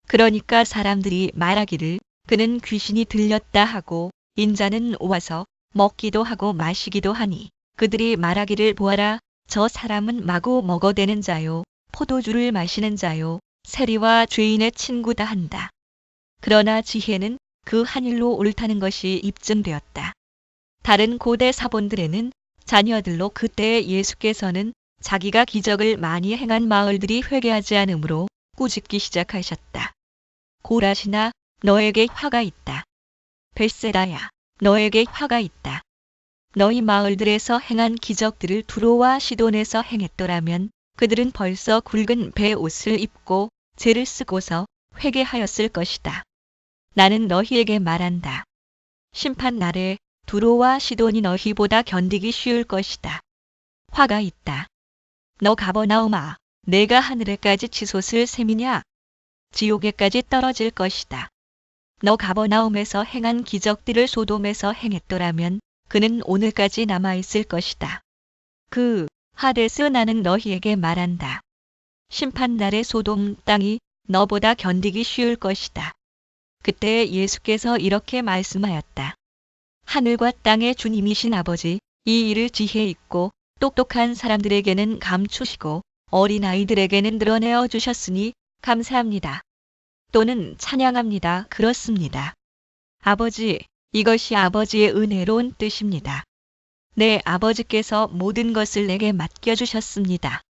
그러니까 사람들이 말하기를 그는 귀신이 들렸다 하고 인자는 와서 먹기도 하고 마시기도 하니 그들이 말하기를 보아라, 저 사람은 마구 먹어대는 자요 포도주를 마시는 자요 세리와 죄인의 친구다 한다. 그러나 지혜는 그 한 일로 옳다는 것이 입증되었다. 다른 고대 사본들에는 자녀들로 그때 예수께서는 자기가 기적을 많이 행한 마을들이 회개하지 않으므로 꾸짖기 시작하셨다. 고라시나, 너에게 화가 있다. 벳세다야, 너에게 화가 있다. 너희 마을들에서 행한 기적들을 두로와 시돈에서 행했더라면 그들은 벌써 굵은 배 옷을 입고 죄를 쓰고서 회개하였을 것이다. 나는 너희에게 말한다. 심판 날에 두로와 시돈이 너희보다 견디기 쉬울 것이다. 화가 있다. 너 가버나움아, 내가 하늘에까지 치솟을 셈이냐? 지옥에까지 떨어질 것이다. 너 가버나움에서 행한 기적들을 소돔에서 행했더라면 그는 오늘까지 남아있을 것이다. 그 하데스, 나는 너희에게 말한다. 심판날의 소돔 땅이 너보다 견디기 쉬울 것이다. 그때 예수께서 이렇게 말씀하였다. 하늘과 땅의 주님이신 아버지, 이 일을 지혜 있고 똑똑한 사람들에게는 감추시고 어린아이들에게는 드러내어 주셨으니 감사합니다. 또는 찬양합니다. 그렇습니다. 아버지, 이것이 아버지의 은혜로운 뜻입니다. 내 아버지께서 모든 것을 내게 맡겨주셨습니다.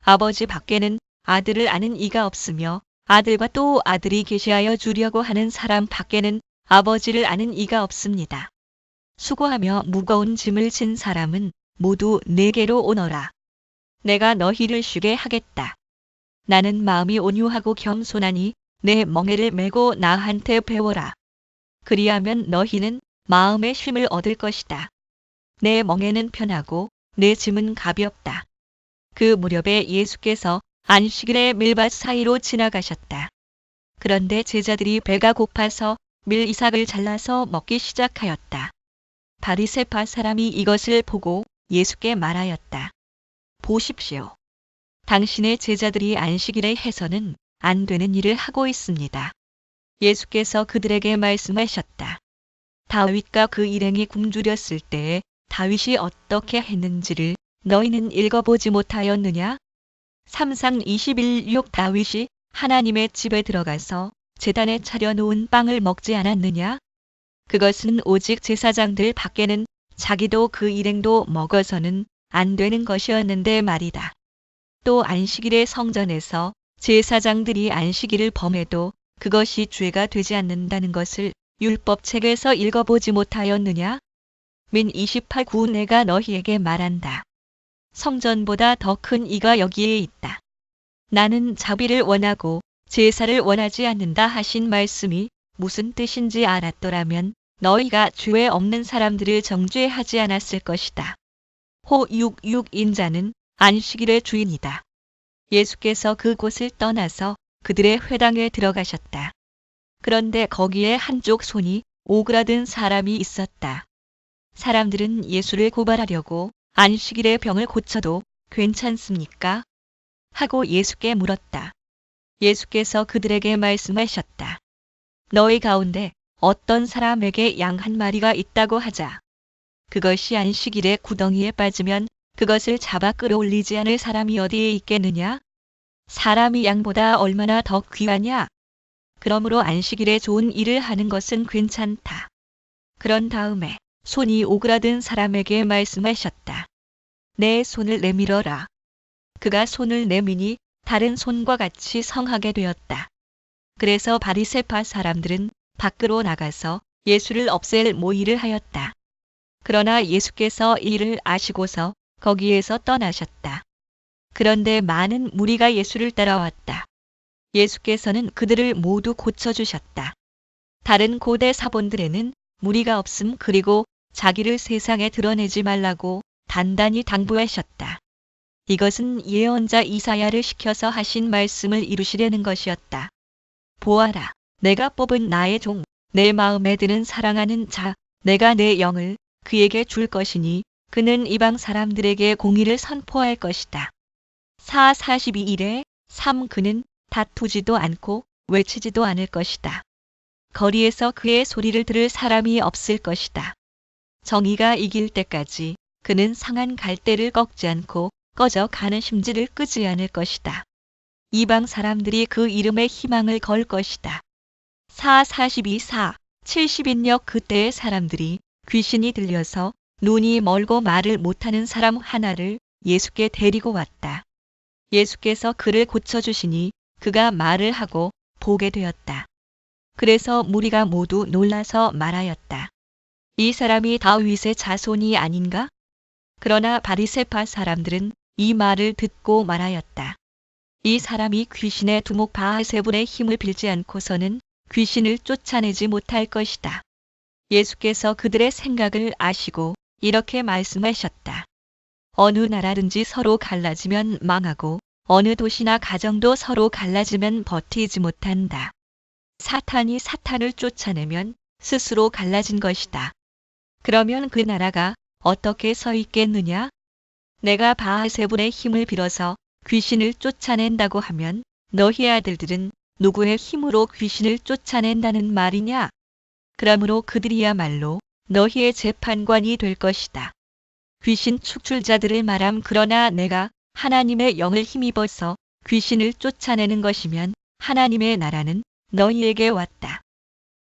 아버지 밖에는 아들을 아는 이가 없으며 아들과 또 아들이 계시하여 주려고 하는 사람 밖에는 아버지를 아는 이가 없습니다. 수고하며 무거운 짐을 진 사람은 모두 내게로 오너라. 내가 너희를 쉬게 하겠다. 나는 마음이 온유하고 겸손하니 내 멍에를 메고 나한테 배워라. 그리하면 너희는 마음의 쉼을 얻을 것이다. 내 멍에는 편하고 내 짐은 가볍다. 그 무렵에 예수께서 안식일의 밀밭 사이로 지나가셨다. 그런데 제자들이 배가 고파서 밀이삭을 잘라서 먹기 시작하였다. 바리새파 사람이 이것을 보고 예수께 말하였다. 보십시오. 당신의 제자들이 안식일에 해서는 안 되는 일을 하고 있습니다. 예수께서 그들에게 말씀하셨다. 다윗과 그 일행이 굶주렸을 때에 다윗이 어떻게 했는지를 너희는 읽어보지 못하였느냐? 3상 21육 다윗이 하나님의 집에 들어가서 제단에 차려놓은 빵을 먹지 않았느냐? 그것은 오직 제사장들 밖에는 자기도 그 일행도 먹어서는 안 되는 것이었는데 말이다. 또 안식일의 성전에서 제사장들이 안식일을 범해도 그것이 죄가 되지 않는다는 것을 율법책에서 읽어보지 못하였느냐? 민 28구 내가 너희에게 말한다. 성전보다 더 큰 이가 여기에 있다. 나는 자비를 원하고 제사를 원하지 않는다 하신 말씀이 무슨 뜻인지 알았더라면 너희가 죄 없는 사람들을 정죄하지 않았을 것이다. 호 66인자는 안식일의 주인이다. 예수께서 그곳을 떠나서 그들의 회당에 들어가셨다. 그런데 거기에 한쪽 손이 오그라든 사람이 있었다. 사람들은 예수를 고발하려고 안식일에 병을 고쳐도 괜찮습니까? 하고 예수께 물었다. 예수께서 그들에게 말씀하셨다. 너희 가운데 어떤 사람에게 양 한 마리가 있다고 하자. 그것이 안식일에 구덩이에 빠지면 그것을 잡아 끌어올리지 않을 사람이 어디에 있겠느냐? 사람이 양보다 얼마나 더 귀하냐? 그러므로 안식일에 좋은 일을 하는 것은 괜찮다. 그런 다음에 손이 오그라든 사람에게 말씀하셨다. 내 손을 내밀어라. 그가 손을 내미니 다른 손과 같이 성하게 되었다. 그래서 바리새파 사람들은 밖으로 나가서 예수를 없앨 모의를 하였다. 그러나 예수께서 이를 아시고서 거기에서 떠나셨다. 그런데 많은 무리가 예수를 따라왔다. 예수께서는 그들을 모두 고쳐주셨다. 다른 고대 사본들에는 무리가 없음 그리고 자기를 세상에 드러내지 말라고 단단히 당부하셨다. 이것은 예언자 이사야를 시켜서 하신 말씀을 이루시려는 것이었다. 보아라, 내가 뽑은 나의 종, 내 마음에 드는 사랑하는 자, 내가 내 영을 그에게 줄 것이니 그는 이방 사람들에게 공의를 선포할 것이다. 4:42일에 3 그는 다투지도 않고 외치지도 않을 것이다. 거리에서 그의 소리를 들을 사람이 없을 것이다. 정의가 이길 때까지 그는 상한 갈대를 꺾지 않고 꺼져 가는 심지를 끄지 않을 것이다. 이방 사람들이 그 이름에 희망을 걸 것이다. 4:42, 70인역 그때의 사람들이 귀신이 들려서 눈이 멀고 말을 못하는 사람 하나를 예수께 데리고 왔다. 예수께서 그를 고쳐주시니 그가 말을 하고 보게 되었다. 그래서 무리가 모두 놀라서 말하였다. 이 사람이 다윗의 자손이 아닌가? 그러나 바리새파 사람들은 이 말을 듣고 말하였다. 이 사람이 귀신의 두목 바알세불의 힘을 빌지 않고서는 귀신을 쫓아내지 못할 것이다. 예수께서 그들의 생각을 아시고 이렇게 말씀하셨다. 어느 나라든지 서로 갈라지면 망하고 어느 도시나 가정도 서로 갈라지면 버티지 못한다. 사탄이 사탄을 쫓아내면 스스로 갈라진 것이다. 그러면 그 나라가 어떻게 서 있겠느냐? 내가 바알세불의 힘을 빌어서 귀신을 쫓아낸다고 하면 너희 아들들은 누구의 힘으로 귀신을 쫓아낸다는 말이냐? 그러므로 그들이야말로 너희의 재판관이 될 것이다. 귀신 축출자들을 말함 그러나 내가 하나님의 영을 힘입어서 귀신을 쫓아내는 것이면 하나님의 나라는 너희에게 왔다.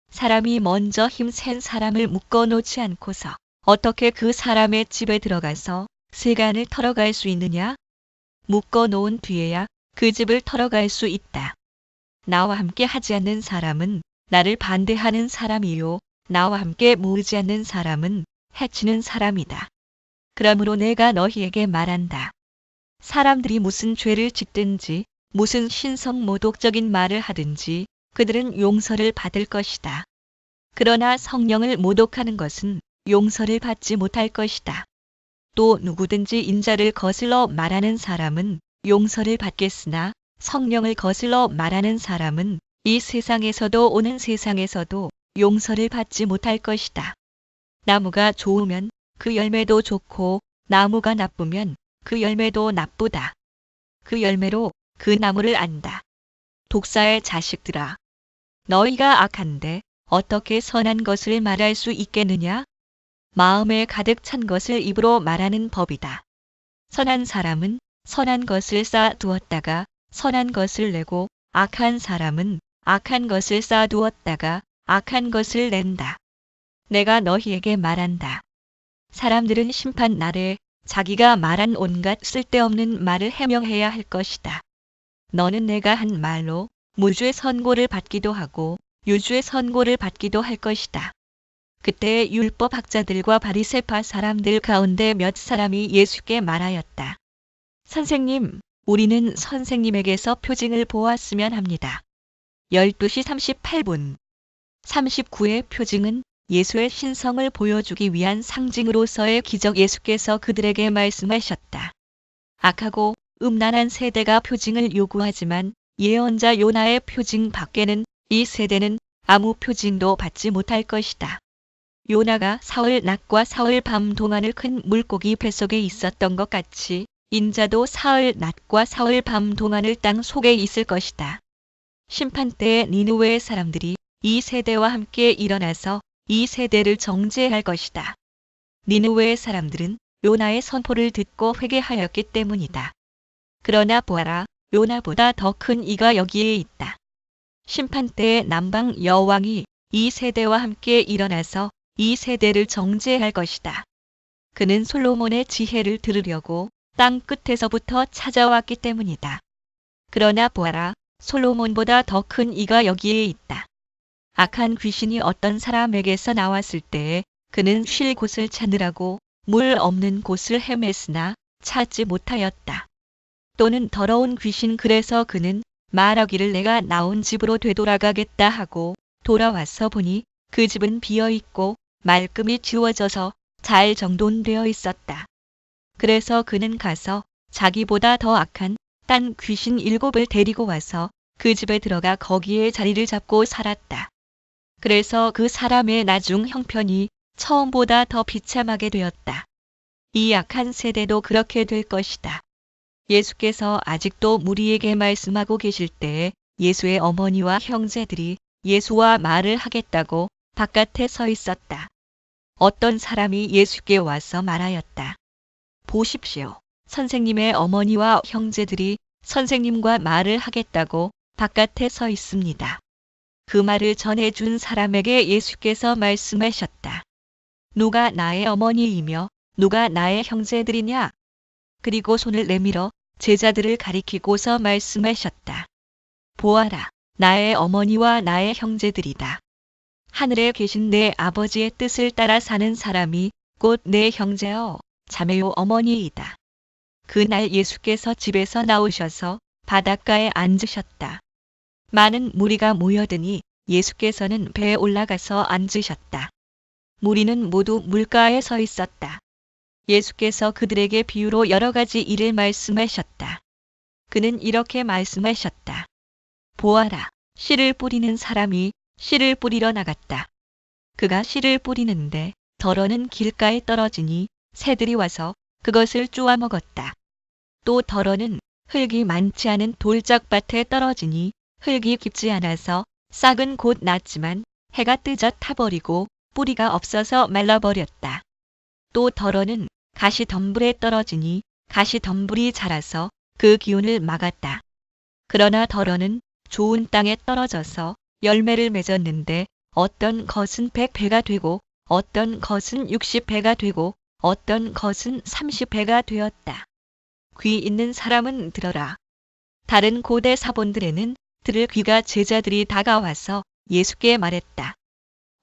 사람이 먼저 힘센 사람을 묶어놓지 않고서 어떻게 그 사람의 집에 들어가서 세간을 털어갈 수 있느냐? 묶어놓은 뒤에야 그 집을 털어갈 수 있다. 나와 함께 하지 않는 사람은 나를 반대하는 사람이요. 나와 함께 모으지 않는 사람은 해치는 사람이다. 그러므로 내가 너희에게 말한다. 사람들이 무슨 죄를 짓든지 무슨 신성모독적인 말을 하든지 그들은 용서를 받을 것이다. 그러나 성령을 모독하는 것은 용서를 받지 못할 것이다. 또 누구든지 인자를 거슬러 말하는 사람은 용서를 받겠으나 성령을 거슬러 말하는 사람은 이 세상에서도 오는 세상에서도 용서를 받지 못할 것이다. 나무가 좋으면 그 열매도 좋고 나무가 나쁘면 그 열매도 나쁘다. 그 열매로 그 나무를 안다. 독사의 자식들아, 너희가 악한데 어떻게 선한 것을 말할 수 있겠느냐? 마음에 가득 찬 것을 입으로 말하는 법이다. 선한 사람은 선한 것을 쌓아두었다가 선한 것을 내고 악한 사람은 악한 것을 쌓아두었다가 악한 것을 낸다. 내가 너희에게 말한다. 사람들은 심판 날에 자기가 말한 온갖 쓸데없는 말을 해명해야 할 것이다. 너는 내가 한 말로 무죄 선고를 받기도 하고 유죄 선고를 받기도 할 것이다. 그때 율법학자들과 바리새파 사람들 가운데 몇 사람이 예수께 말하였다. 선생님, 우리는 선생님에게서 표징을 보았으면 합니다. 12시 38분. 39의 표징은 예수의 신성을 보여주기 위한 상징으로서의 기적. 예수께서 그들에게 말씀하셨다. 악하고 음란한 세대가 표징을 요구하지만 예언자 요나의 표징 밖에는 이 세대는 아무 표징도 받지 못할 것이다. 요나가 사흘 낮과 사흘 밤 동안을 큰 물고기 뱃속에 있었던 것 같이 인자도 사흘 낮과 사흘 밤 동안을 땅 속에 있을 것이다. 심판 때에 니느웨의 사람들이 이 세대와 함께 일어나서 이 세대를 정죄할 것이다. 니느웨의 사람들은 요나의 선포를 듣고 회개하였기 때문이다. 그러나 보아라, 요나보다 더 큰 이가 여기에 있다. 심판 때에 남방 여왕이 이 세대와 함께 일어나서 이 세대를 정죄할 것이다. 그는 솔로몬의 지혜를 들으려고 땅 끝에서부터 찾아왔기 때문이다. 그러나 보아라, 솔로몬보다 더 큰 이가 여기에 있다. 악한 귀신이 어떤 사람에게서 나왔을 때에 그는 쉴 곳을 찾느라고 물 없는 곳을 헤맸으나 찾지 못하였다. 또는 더러운 귀신. 그래서 그는 말하기를 내가 나온 집으로 되돌아가겠다 하고 돌아와서 보니 그 집은 비어있고 말끔히 치워져서 잘 정돈되어 있었다. 그래서 그는 가서 자기보다 더 악한 딴 귀신 7을 데리고 와서 그 집에 들어가 거기에 자리를 잡고 살았다. 그래서 그 사람의 나중 형편이 처음보다 더 비참하게 되었다. 이 악한 세대도 그렇게 될 것이다. 예수께서 아직도 무리에게 말씀하고 계실 때에 예수의 어머니와 형제들이 예수와 말을 하겠다고 바깥에 서 있었다. 어떤 사람이 예수께 와서 말하였다. 보십시오. 선생님의 어머니와 형제들이 선생님과 말을 하겠다고 바깥에 서 있습니다. 그 말을 전해준 사람에게 예수께서 말씀하셨다. 누가 나의 어머니이며 누가 나의 형제들이냐? 그리고 손을 내밀어 제자들을 가리키고서 말씀하셨다. 보아라, 나의 어머니와 나의 형제들이다. 하늘에 계신 내 아버지의 뜻을 따라 사는 사람이 곧 내 형제요, 자매요, 어머니이다. 그날 예수께서 집에서 나오셔서 바닷가에 앉으셨다. 많은 무리가 모여드니 예수께서는 배에 올라가서 앉으셨다. 무리는 모두 물가에 서 있었다. 예수께서 그들에게 비유로 여러 가지 일을 말씀하셨다. 그는 이렇게 말씀하셨다. 보아라, 씨를 뿌리는 사람이 씨를 뿌리러 나갔다. 그가 씨를 뿌리는데 덜어는 길가에 떨어지니 새들이 와서 그것을 쪼아 먹었다. 또 덜어는 흙이 많지 않은 돌짝밭에 떨어지니 흙이 깊지 않아서 싹은 곧 났지만 해가 뜨자 타버리고 뿌리가 없어서 말라버렸다. 또 덜어는 가시덤불에 떨어지니 가시덤불이 자라서 그 기운을 막았다. 그러나 덜어는 좋은 땅에 떨어져서 열매를 맺었는데 어떤 것은 100배가 되고 어떤 것은 60배가 되고 어떤 것은 30배가 되었다. 귀 있는 사람은 들어라. 다른 고대 사본들에는 들을 귀가 제자들이 다가와서 예수께 말했다.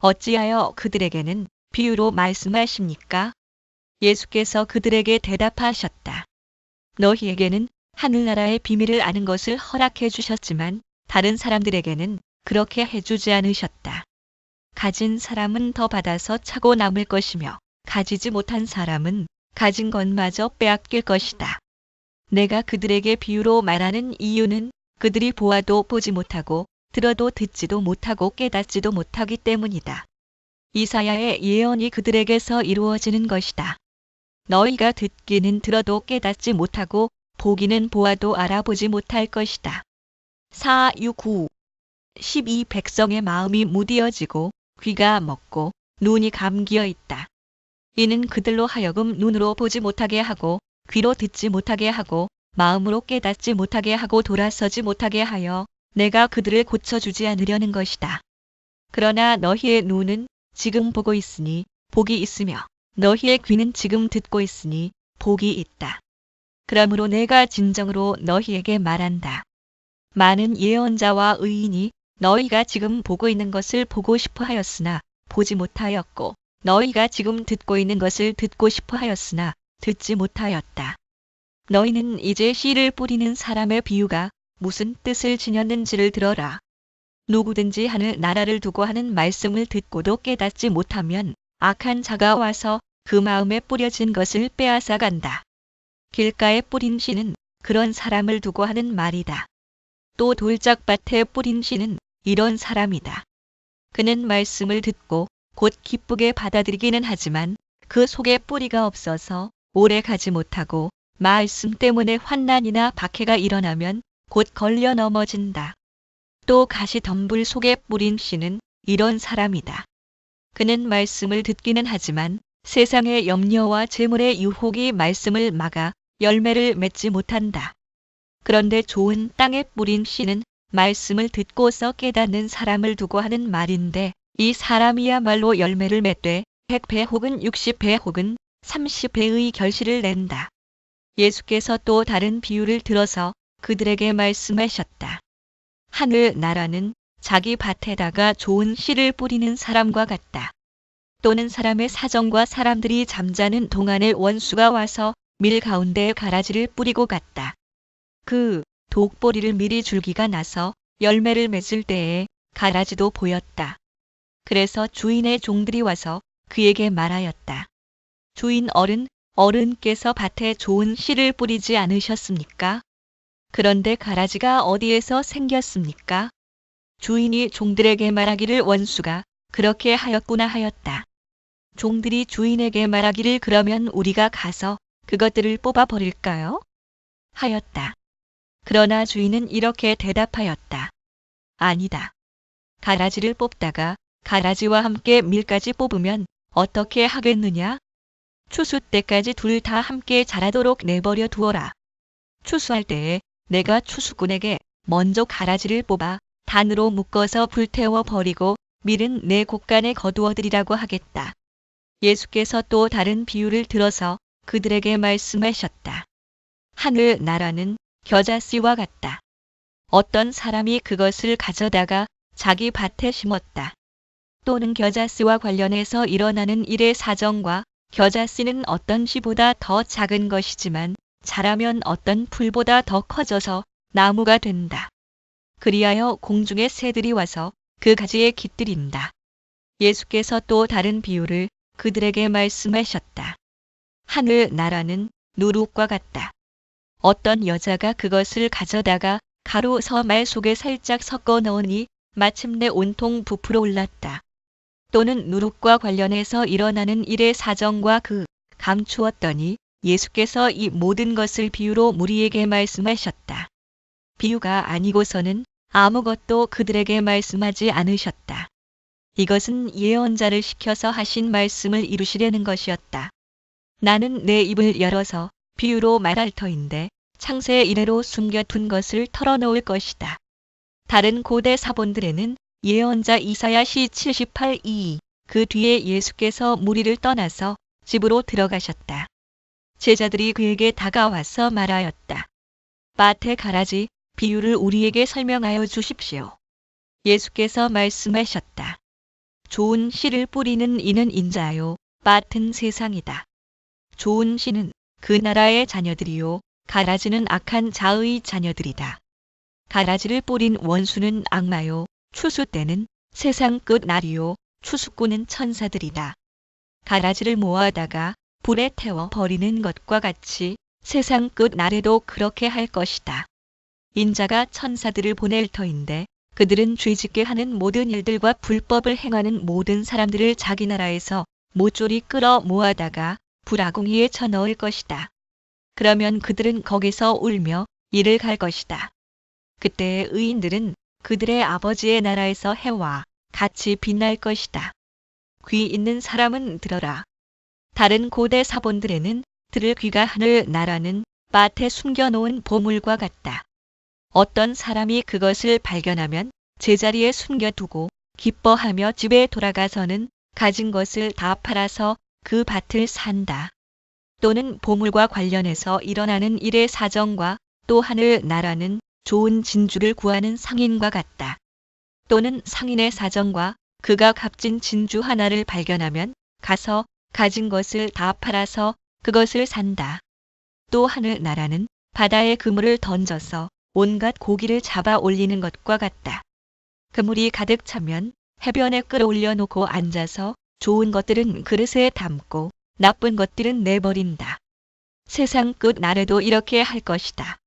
어찌하여 그들에게는 비유로 말씀하십니까? 예수께서 그들에게 대답하셨다. 너희에게는 하늘나라의 비밀을 아는 것을 허락해 주셨지만 다른 사람들에게는 그렇게 해주지 않으셨다. 가진 사람은 더 받아서 차고 남을 것이며 가지지 못한 사람은 가진 것마저 빼앗길 것이다. 내가 그들에게 비유로 말하는 이유는 그들이 보아도 보지 못하고 들어도 듣지도 못하고 깨닫지도 못하기 때문이다. 이사야의 예언이 그들에게서 이루어지는 것이다. 너희가 듣기는 들어도 깨닫지 못하고 보기는 보아도 알아보지 못할 것이다. 4-6-9 12 백성의 마음이 무디어지고 귀가 먹고 눈이 감기어 있다. 이는 그들로 하여금 눈으로 보지 못하게 하고 귀로 듣지 못하게 하고 마음으로 깨닫지 못하게 하고 돌아서지 못하게 하여 내가 그들을 고쳐주지 않으려는 것이다. 그러나 너희의 눈은 지금 보고 있으니 복이 있으며 너희의 귀는 지금 듣고 있으니 복이 있다. 그러므로 내가 진정으로 너희에게 말한다. 많은 예언자와 의인이 너희가 지금 보고 있는 것을 보고 싶어 하였으나 보지 못하였고 너희가 지금 듣고 있는 것을 듣고 싶어 하였으나 듣지 못하였다. 너희는 이제 씨를 뿌리는 사람의 비유가 무슨 뜻을 지녔는지를 들어라. 누구든지 하늘 나라를 두고 하는 말씀을 듣고도 깨닫지 못하면 악한 자가 와서 그 마음에 뿌려진 것을 빼앗아 간다. 길가에 뿌린 씨는 그런 사람을 두고 하는 말이다. 또 돌짝밭에 뿌린 씨는 이런 사람이다. 그는 말씀을 듣고 곧 기쁘게 받아들이기는 하지만 그 속에 뿌리가 없어서 오래 가지 못하고 말씀 때문에 환난이나 박해가 일어나면 곧 걸려 넘어진다. 또 가시덤불 속에 뿌린 씨는 이런 사람이다. 그는 말씀을 듣기는 하지만 세상의 염려와 재물의 유혹이 말씀을 막아 열매를 맺지 못한다. 그런데 좋은 땅에 뿌린 씨는 말씀을 듣고서 깨닫는 사람을 두고 하는 말인데 이 사람이야말로 열매를 맺되 100배 혹은 60배 혹은 30배의 결실을 낸다. 예수께서 또 다른 비유를 들어서 그들에게 말씀하셨다. 하늘 나라는 자기 밭에다가 좋은 씨를 뿌리는 사람과 같다. 또는 사람의 사정과 사람들이 잠자는 동안에 원수가 와서 밀 가운데에 가라지를 뿌리고 갔다. 그 독보리를 미리 줄기가 나서 열매를 맺을 때에 가라지도 보였다. 그래서 주인의 종들이 와서 그에게 말하였다. 주인 어른께서 밭에 좋은 씨를 뿌리지 않으셨습니까? 그런데 가라지가 어디에서 생겼습니까? 주인이 종들에게 말하기를 원수가 그렇게 하였구나 하였다. 종들이 주인에게 말하기를 그러면 우리가 가서 그것들을 뽑아 버릴까요? 하였다. 그러나 주인은 이렇게 대답하였다. 아니다. 가라지를 뽑다가 가라지와 함께 밀까지 뽑으면 어떻게 하겠느냐? 추수 때까지 둘 다 함께 자라도록 내버려 두어라. 추수할 때에 내가 추수꾼에게 먼저 가라지를 뽑아 단으로 묶어서 불태워 버리고 밀은 내 곳간에 거두어들이라고 하겠다. 예수께서 또 다른 비유를 들어서 그들에게 말씀하셨다. 하늘 나라는 겨자씨와 같다. 어떤 사람이 그것을 가져다가 자기 밭에 심었다. 또는 겨자씨와 관련해서 일어나는 일의 사정과 겨자씨는 어떤 씨보다 더 작은 것이지만 자라면 어떤 풀보다 더 커져서 나무가 된다. 그리하여 공중의 새들이 와서 그 가지에 깃들인다. 예수께서 또 다른 비유를 그들에게 말씀하셨다. 하늘 나라는 누룩과 같다. 어떤 여자가 그것을 가져다가 가루 서말 속에 살짝 섞어 넣으니 마침내 온통 부풀어 올랐다. 또는 누룩과 관련해서 일어나는 일의 사정과 감추었더니 예수께서 이 모든 것을 비유로 무리에게 말씀하셨다. 비유가 아니고서는 아무것도 그들에게 말씀하지 않으셨다. 이것은 예언자를 시켜서 하신 말씀을 이루시려는 것이었다. 나는 내 입을 열어서 비유로 말할 터인데 창세 이래로 숨겨둔 것을 털어놓을 것이다. 다른 고대 사본들에는 예언자 이사야 시 78이 그 뒤에 예수께서 무리를 떠나서 집으로 들어가셨다. 제자들이 그에게 다가와서 말하였다. 밭의 가라지 비유를 우리에게 설명하여 주십시오. 예수께서 말씀하셨다. 좋은 씨를 뿌리는 이는 인자요, 밭은 세상이다. 좋은 씨는 그 나라의 자녀들이요, 가라지는 악한 자의 자녀들이다. 가라지를 뿌린 원수는 악마요, 추수 때는 세상 끝 날이요, 추수꾼은 천사들이다. 가라지를 모아다가 불에 태워 버리는 것과 같이 세상 끝 날에도 그렇게 할 것이다. 인자가 천사들을 보낼 터인데 그들은 죄짓게 하는 모든 일들과 불법을 행하는 모든 사람들을 자기 나라에서 모조리 끌어 모아다가 불아궁이에 쳐넣을 것이다. 그러면 그들은 거기서 울며 이를 갈 것이다. 그때 의인들은 그들의 아버지의 나라에서 해와 같이 빛날 것이다. 귀 있는 사람은 들어라. 다른 고대 사본들에는 들을 귀가 하늘 나라는 밭에 숨겨놓은 보물과 같다. 어떤 사람이 그것을 발견하면 제자리에 숨겨두고 기뻐하며 집에 돌아가서는 가진 것을 다 팔아서 그 밭을 산다. 또는 보물과 관련해서 일어나는 일의 사정과 또 하늘 나라는 좋은 진주를 구하는 상인과 같다. 또는 상인의 사정과 그가 값진 진주 하나를 발견하면 가서 가진 것을 다 팔아서 그것을 산다. 또 하늘 나라는 바다에 그물을 던져서 온갖 고기를 잡아 올리는 것과 같다. 그물이 가득 차면 해변에 끌어올려 놓고 앉아서 좋은 것들은 그릇에 담고 나쁜 것들은 내버린다. 세상 끝 날에도 이렇게 할 것이다.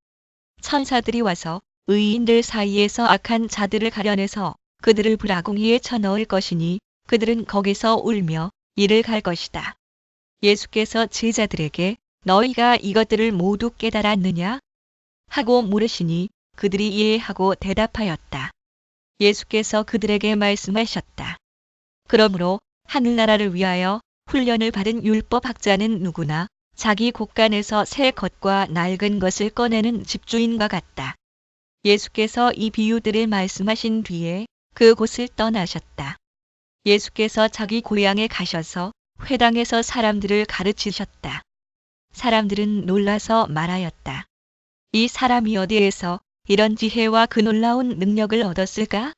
천사들이 와서 의인들 사이에서 악한 자들을 가려내서 그들을 불아궁이에 쳐넣을 것이니 그들은 거기서 울며 이를 갈 것이다. 예수께서 제자들에게 너희가 이것들을 모두 깨달았느냐? 하고 물으시니 그들이 이해하고 대답하였다. 예수께서 그들에게 말씀하셨다. 그러므로 하늘나라를 위하여 훈련을 받은 율법학자는 누구나 자기 곳간에서 새 것과 낡은 것을 꺼내는 집주인과 같다. 예수께서 이 비유들을 말씀하신 뒤에 그 곳을 떠나셨다. 예수께서 자기 고향에 가셔서 회당에서 사람들을 가르치셨다. 사람들은 놀라서 말하였다. 이 사람이 어디에서 이런 지혜와 그 놀라운 능력을 얻었을까?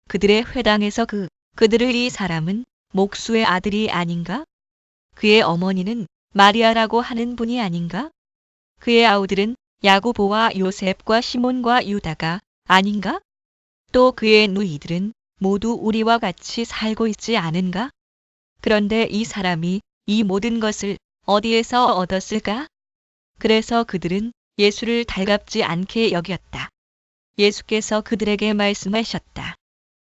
그들의 회당에서 그들을 이 사람은 목수의 아들이 아닌가? 그의 어머니는 마리아라고 하는 분이 아닌가? 그의 아우들은 야고보와 요셉과 시몬과 유다가 아닌가? 또 그의 누이들은 모두 우리와 같이 살고 있지 않은가? 그런데 이 사람이 이 모든 것을 어디에서 얻었을까? 그래서 그들은 예수를 달갑지 않게 여겼다. 예수께서 그들에게 말씀하셨다.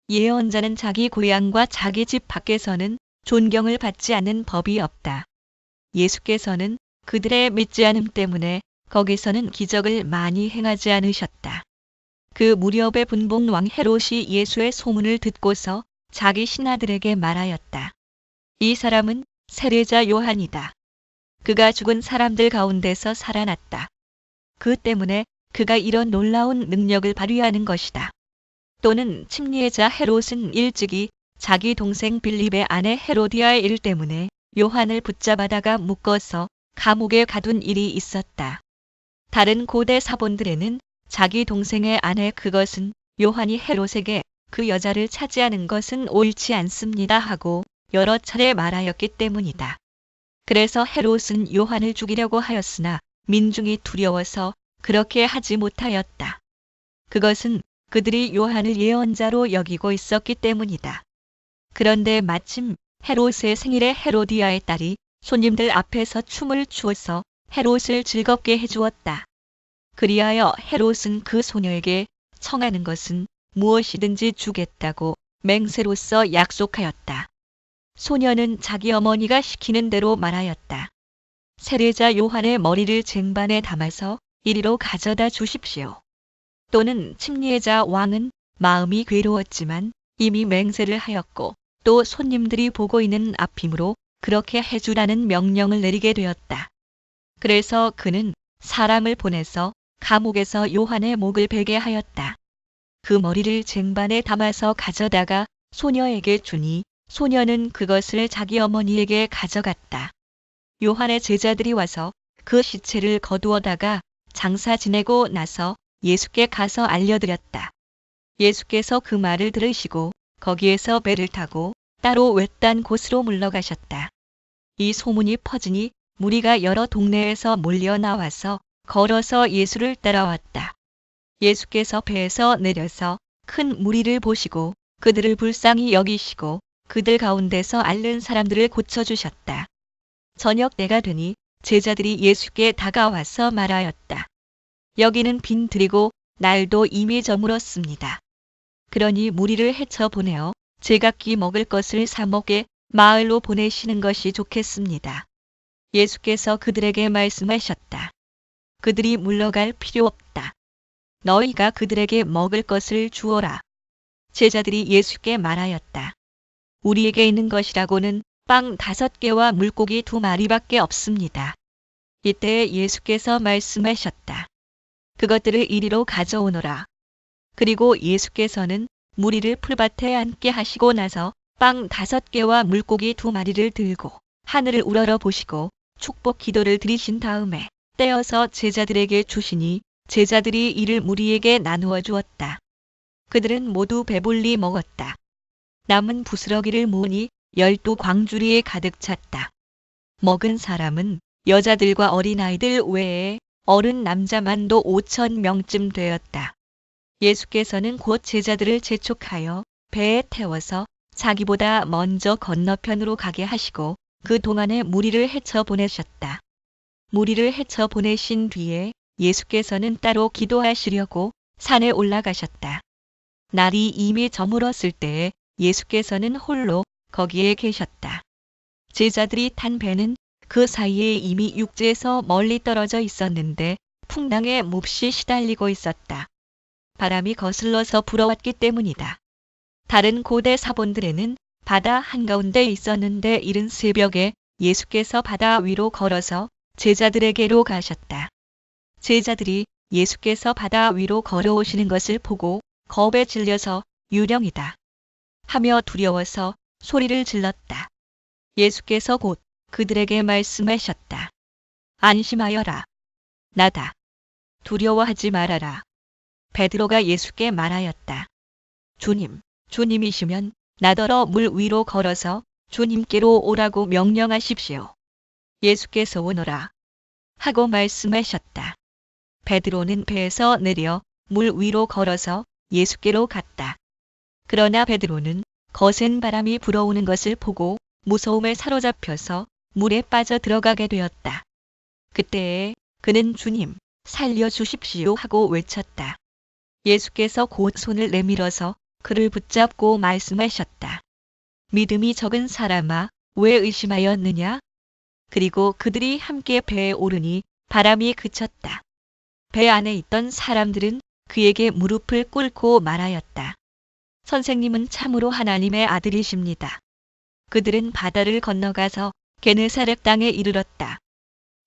예언자는 자기 고향과 자기 집 밖에서는 존경을 받지 않는 법이 없다. 예수께서는 그들의 믿지 않음 때문에 거기서는 기적을 많이 행하지 않으셨다. 그 무렵의 분봉 왕 헤롯이 예수의 소문을 듣고서 자기 신하들에게 말하였다. 이 사람은 세례자 요한이다. 그가 죽은 사람들 가운데서 살아났다. 그 때문에 그가 이런 놀라운 능력을 발휘하는 것이다. 또는 침례자 헤롯은 일찍이 자기 동생 빌립의 아내 헤로디아의 일 때문에 요한을 붙잡아다가 묶어서 감옥에 가둔 일이 있었다. 다른 고대 사본들에는 자기 동생의 아내 그것은 요한이 헤롯에게 그 여자를 차지하는 것은 옳지 않습니다 하고 여러 차례 말하였기 때문이다. 그래서 헤롯은 요한을 죽이려고 하였으나 민중이 두려워서 그렇게 하지 못하였다. 그것은 그들이 요한을 예언자로 여기고 있었기 때문이다. 그런데 마침 헤롯의 생일에 헤로디아의 딸이 손님들 앞에서 춤을 추어서 헤롯을 즐겁게 해주었다. 그리하여 헤롯은 그 소녀에게 청하는 것은 무엇이든지 주겠다고 맹세로서 약속하였다. 소녀는 자기 어머니가 시키는 대로 말하였다. 세례자 요한의 머리를 쟁반에 담아서 이리로 가져다 주십시오. 또는 침례자 왕은 마음이 괴로웠지만 이미 맹세를 하였고 또 손님들이 보고 있는 앞이므로 그렇게 해주라는 명령을 내리게 되었다. 그래서 그는 사람을 보내서 감옥에서 요한의 목을 베게 하였다. 그 머리를 쟁반에 담아서 가져다가 소녀에게 주니 소녀는 그것을 자기 어머니에게 가져갔다. 요한의 제자들이 와서 그 시체를 거두어다가 장사 지내고 나서 예수께 가서 알려드렸다. 예수께서 그 말을 들으시고 거기에서 배를 타고 따로 외딴 곳으로 물러가셨다. 이 소문이 퍼지니 무리가 여러 동네에서 몰려 나와서 걸어서 예수를 따라왔다. 예수께서 배에서 내려서 큰 무리를 보시고 그들을 불쌍히 여기시고 그들 가운데서 앓는 사람들을 고쳐주셨다. 저녁 때가 되니 제자들이 예수께 다가와서 말하였다. 여기는 빈들이고 날도 이미 저물었습니다. 그러니 무리를 헤쳐 보내어 제각기 먹을 것을 사 먹게 마을로 보내시는 것이 좋겠습니다. 예수께서 그들에게 말씀하셨다. 그들이 물러갈 필요 없다. 너희가 그들에게 먹을 것을 주어라. 제자들이 예수께 말하였다. 우리에게 있는 것이라고는 빵 5개와 물고기 2마리밖에 없습니다. 이때 예수께서 말씀하셨다. 그것들을 이리로 가져오너라. 그리고 예수께서는 무리를 풀밭에 앉게 하시고 나서 빵 5개와 물고기 2마리를 들고 하늘을 우러러 보시고 축복 기도를 드리신 다음에 떼어서 제자들에게 주시니 제자들이 이를 무리에게 나누어 주었다. 그들은 모두 배불리 먹었다. 남은 부스러기를 모으니 12광주리에 가득 찼다. 먹은 사람은 여자들과 어린아이들 외에 어른 남자만도 5,000명쯤 되었다. 예수께서는 곧 제자들을 재촉하여 배에 태워서 자기보다 먼저 건너편으로 가게 하시고 그 동안에 무리를 헤쳐 보내셨다. 무리를 헤쳐 보내신 뒤에 예수께서는 따로 기도하시려고 산에 올라가셨다. 날이 이미 저물었을 때에 예수께서는 홀로 거기에 계셨다. 제자들이 탄 배는 그 사이에 이미 육지에서 멀리 떨어져 있었는데 풍랑에 몹시 시달리고 있었다. 바람이 거슬러서 불어왔기 때문이다. 다른 고대 사본들에는 바다 한가운데 있었는데 이른 새벽에 예수께서 바다 위로 걸어서 제자들에게로 가셨다. 제자들이 예수께서 바다 위로 걸어오시는 것을 보고 겁에 질려서 유령이다 하며 두려워서 소리를 질렀다. 예수께서 곧 그들에게 말씀하셨다. 안심하여라. 나다. 두려워하지 말아라. 베드로가 예수께 말하였다. 주님, 주님이시면 나더러 물 위로 걸어서 주님께로 오라고 명령하십시오. 예수께서 오너라 하고 말씀하셨다. 베드로는 배에서 내려 물 위로 걸어서 예수께로 갔다. 그러나 베드로는 거센 바람이 불어오는 것을 보고 무서움에 사로잡혀서 물에 빠져 들어가게 되었다. 그때에 그는 주님, 살려주십시오 하고 외쳤다. 예수께서 곧 손을 내밀어서 그를 붙잡고 말씀하셨다. 믿음이 적은 사람아, 왜 의심하였느냐? 그리고 그들이 함께 배에 오르니 바람이 그쳤다. 배 안에 있던 사람들은 그에게 무릎을 꿇고 말하였다. 선생님은 참으로 하나님의 아들이십니다. 그들은 바다를 건너가서 게네사렛 땅에 이르렀다.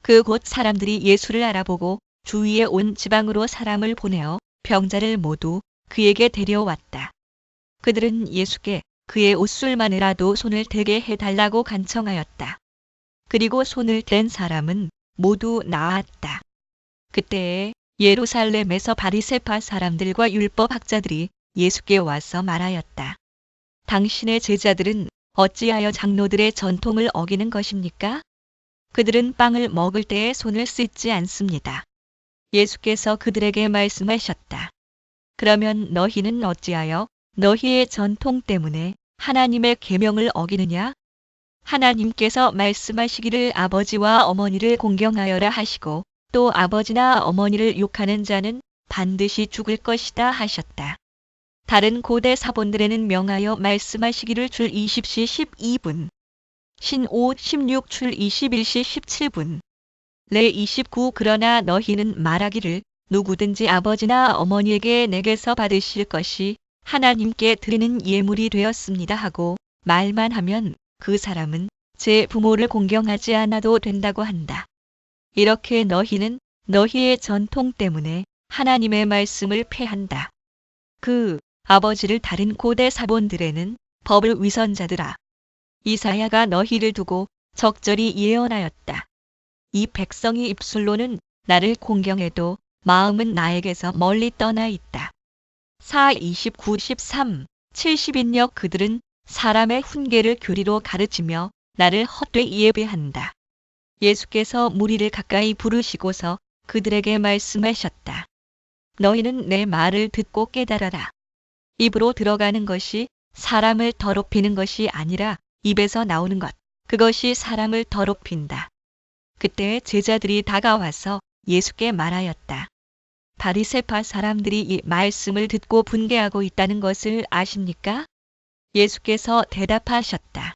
그곳 사람들이 예수를 알아보고 주위에 온 지방으로 사람을 보내어 병자를 모두 그에게 데려왔다. 그들은 예수께 그의 옷술만이라도 손을 대게 해달라고 간청하였다. 그리고 손을 댄 사람은 모두 나았다. 그때에 예루살렘에서 바리새파 사람들과 율법학자들이 예수께 와서 말하였다. 당신의 제자들은 어찌하여 장로들의 전통을 어기는 것입니까? 그들은 빵을 먹을 때에 손을 씻지 않습니다. 예수께서 그들에게 말씀하셨다. 그러면 너희는 어찌하여 너희의 전통 때문에 하나님의 계명을 어기느냐? 하나님께서 말씀하시기를 아버지와 어머니를 공경하여라 하시고 또 아버지나 어머니를 욕하는 자는 반드시 죽을 것이다 하셨다. 다른 고대 사본들에는 명하여 말씀하시기를 줄 20시 12분, 신 5, 16 출 21시 17분, 레 29 그러나 너희는 말하기를 누구든지 아버지나 어머니에게 내게서 받으실 것이 하나님께 드리는 예물이 되었습니다 하고 말만 하면 그 사람은 제 부모를 공경하지 않아도 된다고 한다. 이렇게 너희는 너희의 전통 때문에 하나님의 말씀을 폐한다. 그 아버지를 다른 고대 사본들에는 법을 위선자들아. 이사야가 너희를 두고 적절히 예언하였다. 이 백성이 입술로는 나를 공경해도 마음은 나에게서 멀리 떠나 있다. 4, 29, 13, 70인역 그들은 사람의 훈계를 교리로 가르치며 나를 헛되이 예배한다. 예수께서 무리를 가까이 부르시고서 그들에게 말씀하셨다. 너희는 내 말을 듣고 깨달아라. 입으로 들어가는 것이 사람을 더럽히는 것이 아니라 입에서 나오는 것, 그것이 사람을 더럽힌다. 그때 제자들이 다가와서 예수께 말하였다. 바리새파 사람들이 이 말씀을 듣고 분개하고 있다는 것을 아십니까? 예수께서 대답하셨다.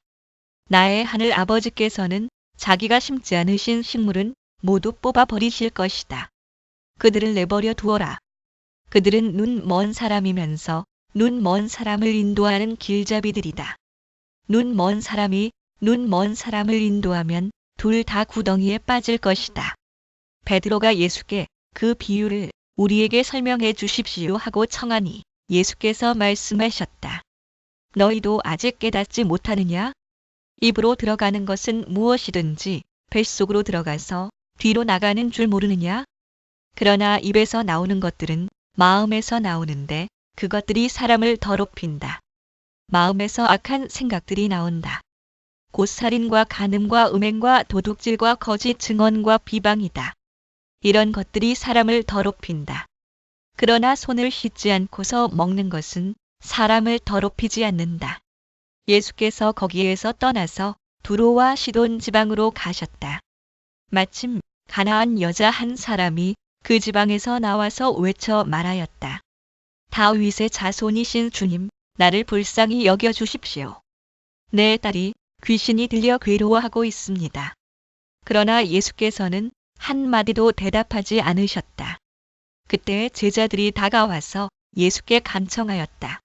나의 하늘 아버지께서는 자기가 심지 않으신 식물은 모두 뽑아 버리실 것이다. 그들을 내버려 두어라. 그들은 눈 먼 사람이면서 눈 먼 사람을 인도하는 길잡이들이다. 눈 먼 사람이 눈 먼 사람을 인도하면 둘 다 구덩이에 빠질 것이다. 베드로가 예수께 그 비유를 우리에게 설명해 주십시오 하고 청하니 예수께서 말씀하셨다. 너희도 아직 깨닫지 못하느냐? 입으로 들어가는 것은 무엇이든지 뱃속으로 들어가서 뒤로 나가는 줄 모르느냐? 그러나 입에서 나오는 것들은 마음에서 나오는데 그것들이 사람을 더럽힌다. 마음에서 악한 생각들이 나온다. 곧 살인과 간음과 음행과 도둑질과 거짓 증언과 비방이다. 이런 것들이 사람을 더럽힌다. 그러나 손을 씻지 않고서 먹는 것은 사람을 더럽히지 않는다. 예수께서 거기에서 떠나서 두로와 시돈 지방으로 가셨다. 마침 가나안 여자 한 사람이 그 지방에서 나와서 외쳐 말하였다. 다윗의 자손이신 주님, 나를 불쌍히 여겨주십시오. 내 딸이 귀신이 들려 괴로워하고 있습니다. 그러나 예수께서는 한마디도 대답하지 않으셨다. 그때 제자들이 다가와서 예수께 간청하였다.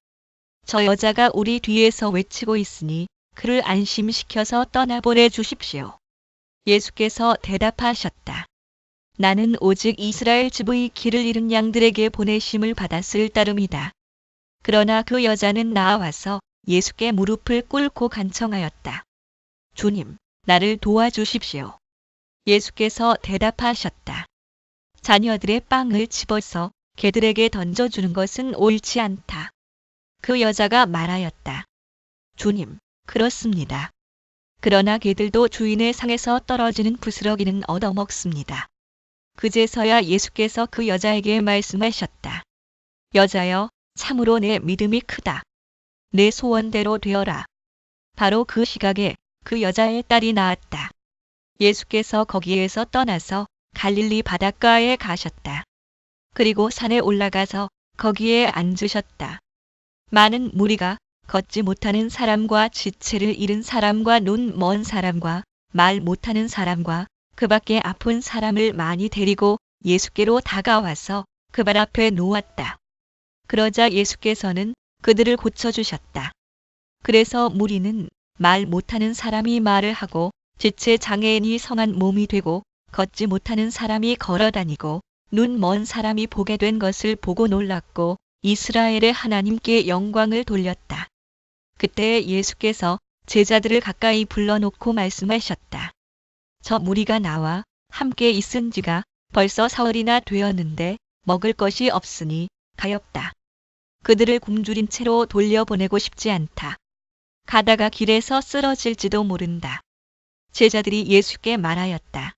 저 여자가 우리 뒤에서 외치고 있으니 그를 안심시켜서 떠나보내 주십시오. 예수께서 대답하셨다. 나는 오직 이스라엘 집의 길을 잃은 양들에게 보내심을 받았을 따름이다. 그러나 그 여자는 나와서 예수께 무릎을 꿇고 간청하였다. 주님, 나를 도와주십시오. 예수께서 대답하셨다. 자녀들의 빵을 집어서 개들에게 던져주는 것은 옳지 않다. 그 여자가 말하였다. 주님, 그렇습니다. 그러나 개들도 주인의 상에서 떨어지는 부스러기는 얻어먹습니다. 그제서야 예수께서 그 여자에게 말씀하셨다. 여자여, 참으로 내 믿음이 크다. 내 소원대로 되어라. 바로 그 시각에 그 여자의 딸이 나았다. 예수께서 거기에서 떠나서 갈릴리 바닷가에 가셨다. 그리고 산에 올라가서 거기에 앉으셨다. 많은 무리가 걷지 못하는 사람과 지체를 잃은 사람과 눈 먼 사람과 말 못하는 사람과 그 밖에 아픈 사람을 많이 데리고 예수께로 다가와서 그 발 앞에 놓았다. 그러자 예수께서는 그들을 고쳐주셨다. 그래서 무리는 말 못하는 사람이 말을 하고 지체 장애인이 성한 몸이 되고 걷지 못하는 사람이 걸어다니고 눈 먼 사람이 보게 된 것을 보고 놀랐고 이스라엘의 하나님께 영광을 돌렸다. 그때 예수께서 제자들을 가까이 불러놓고 말씀하셨다. 저 무리가 나와 함께 있은 지가 벌써 사흘이나 되었는데 먹을 것이 없으니 가엾다. 그들을 굶주린 채로 돌려보내고 싶지 않다. 가다가 길에서 쓰러질지도 모른다. 제자들이 예수께 말하였다.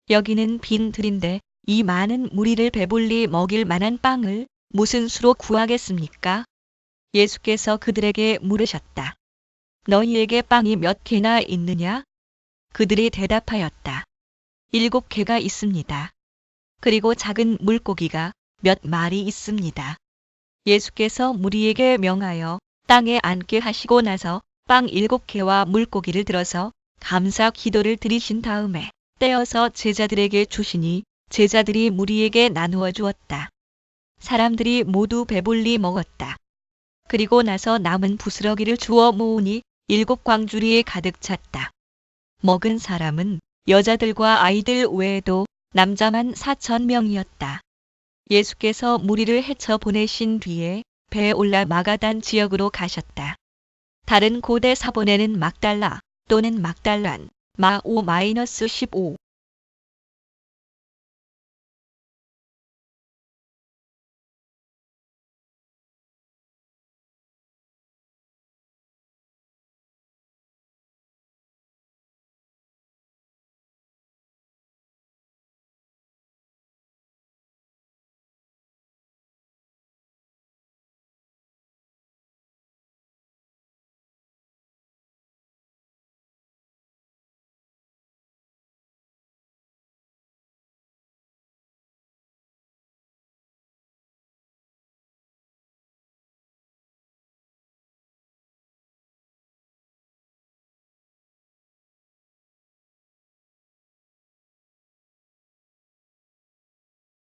여기는 빈 들인데 이 많은 무리를 배불리 먹일 만한 빵을 무슨 수로 구하겠습니까? 예수께서 그들에게 물으셨다. 너희에게 빵이 몇 개나 있느냐? 그들이 대답하였다. 7개가 있습니다. 그리고 작은 물고기가 몇 마리 있습니다. 예수께서 무리에게 명하여 땅에 앉게 하시고 나서 빵 7개와 물고기를 들어서 감사 기도를 드리신 다음에 떼어서 제자들에게 주시니 제자들이 무리에게 나누어 주었다. 사람들이 모두 배불리 먹었다. 그리고 나서 남은 부스러기를 주워 모으니 7광주리에 가득 찼다. 먹은 사람은 여자들과 아이들 외에도 남자만 4,000명이었다. 예수께서 무리를 헤쳐 보내신 뒤에 배에 올라 마가단 지역으로 가셨다. 다른 고대 사본에는 막달라 또는 막달란 마5-15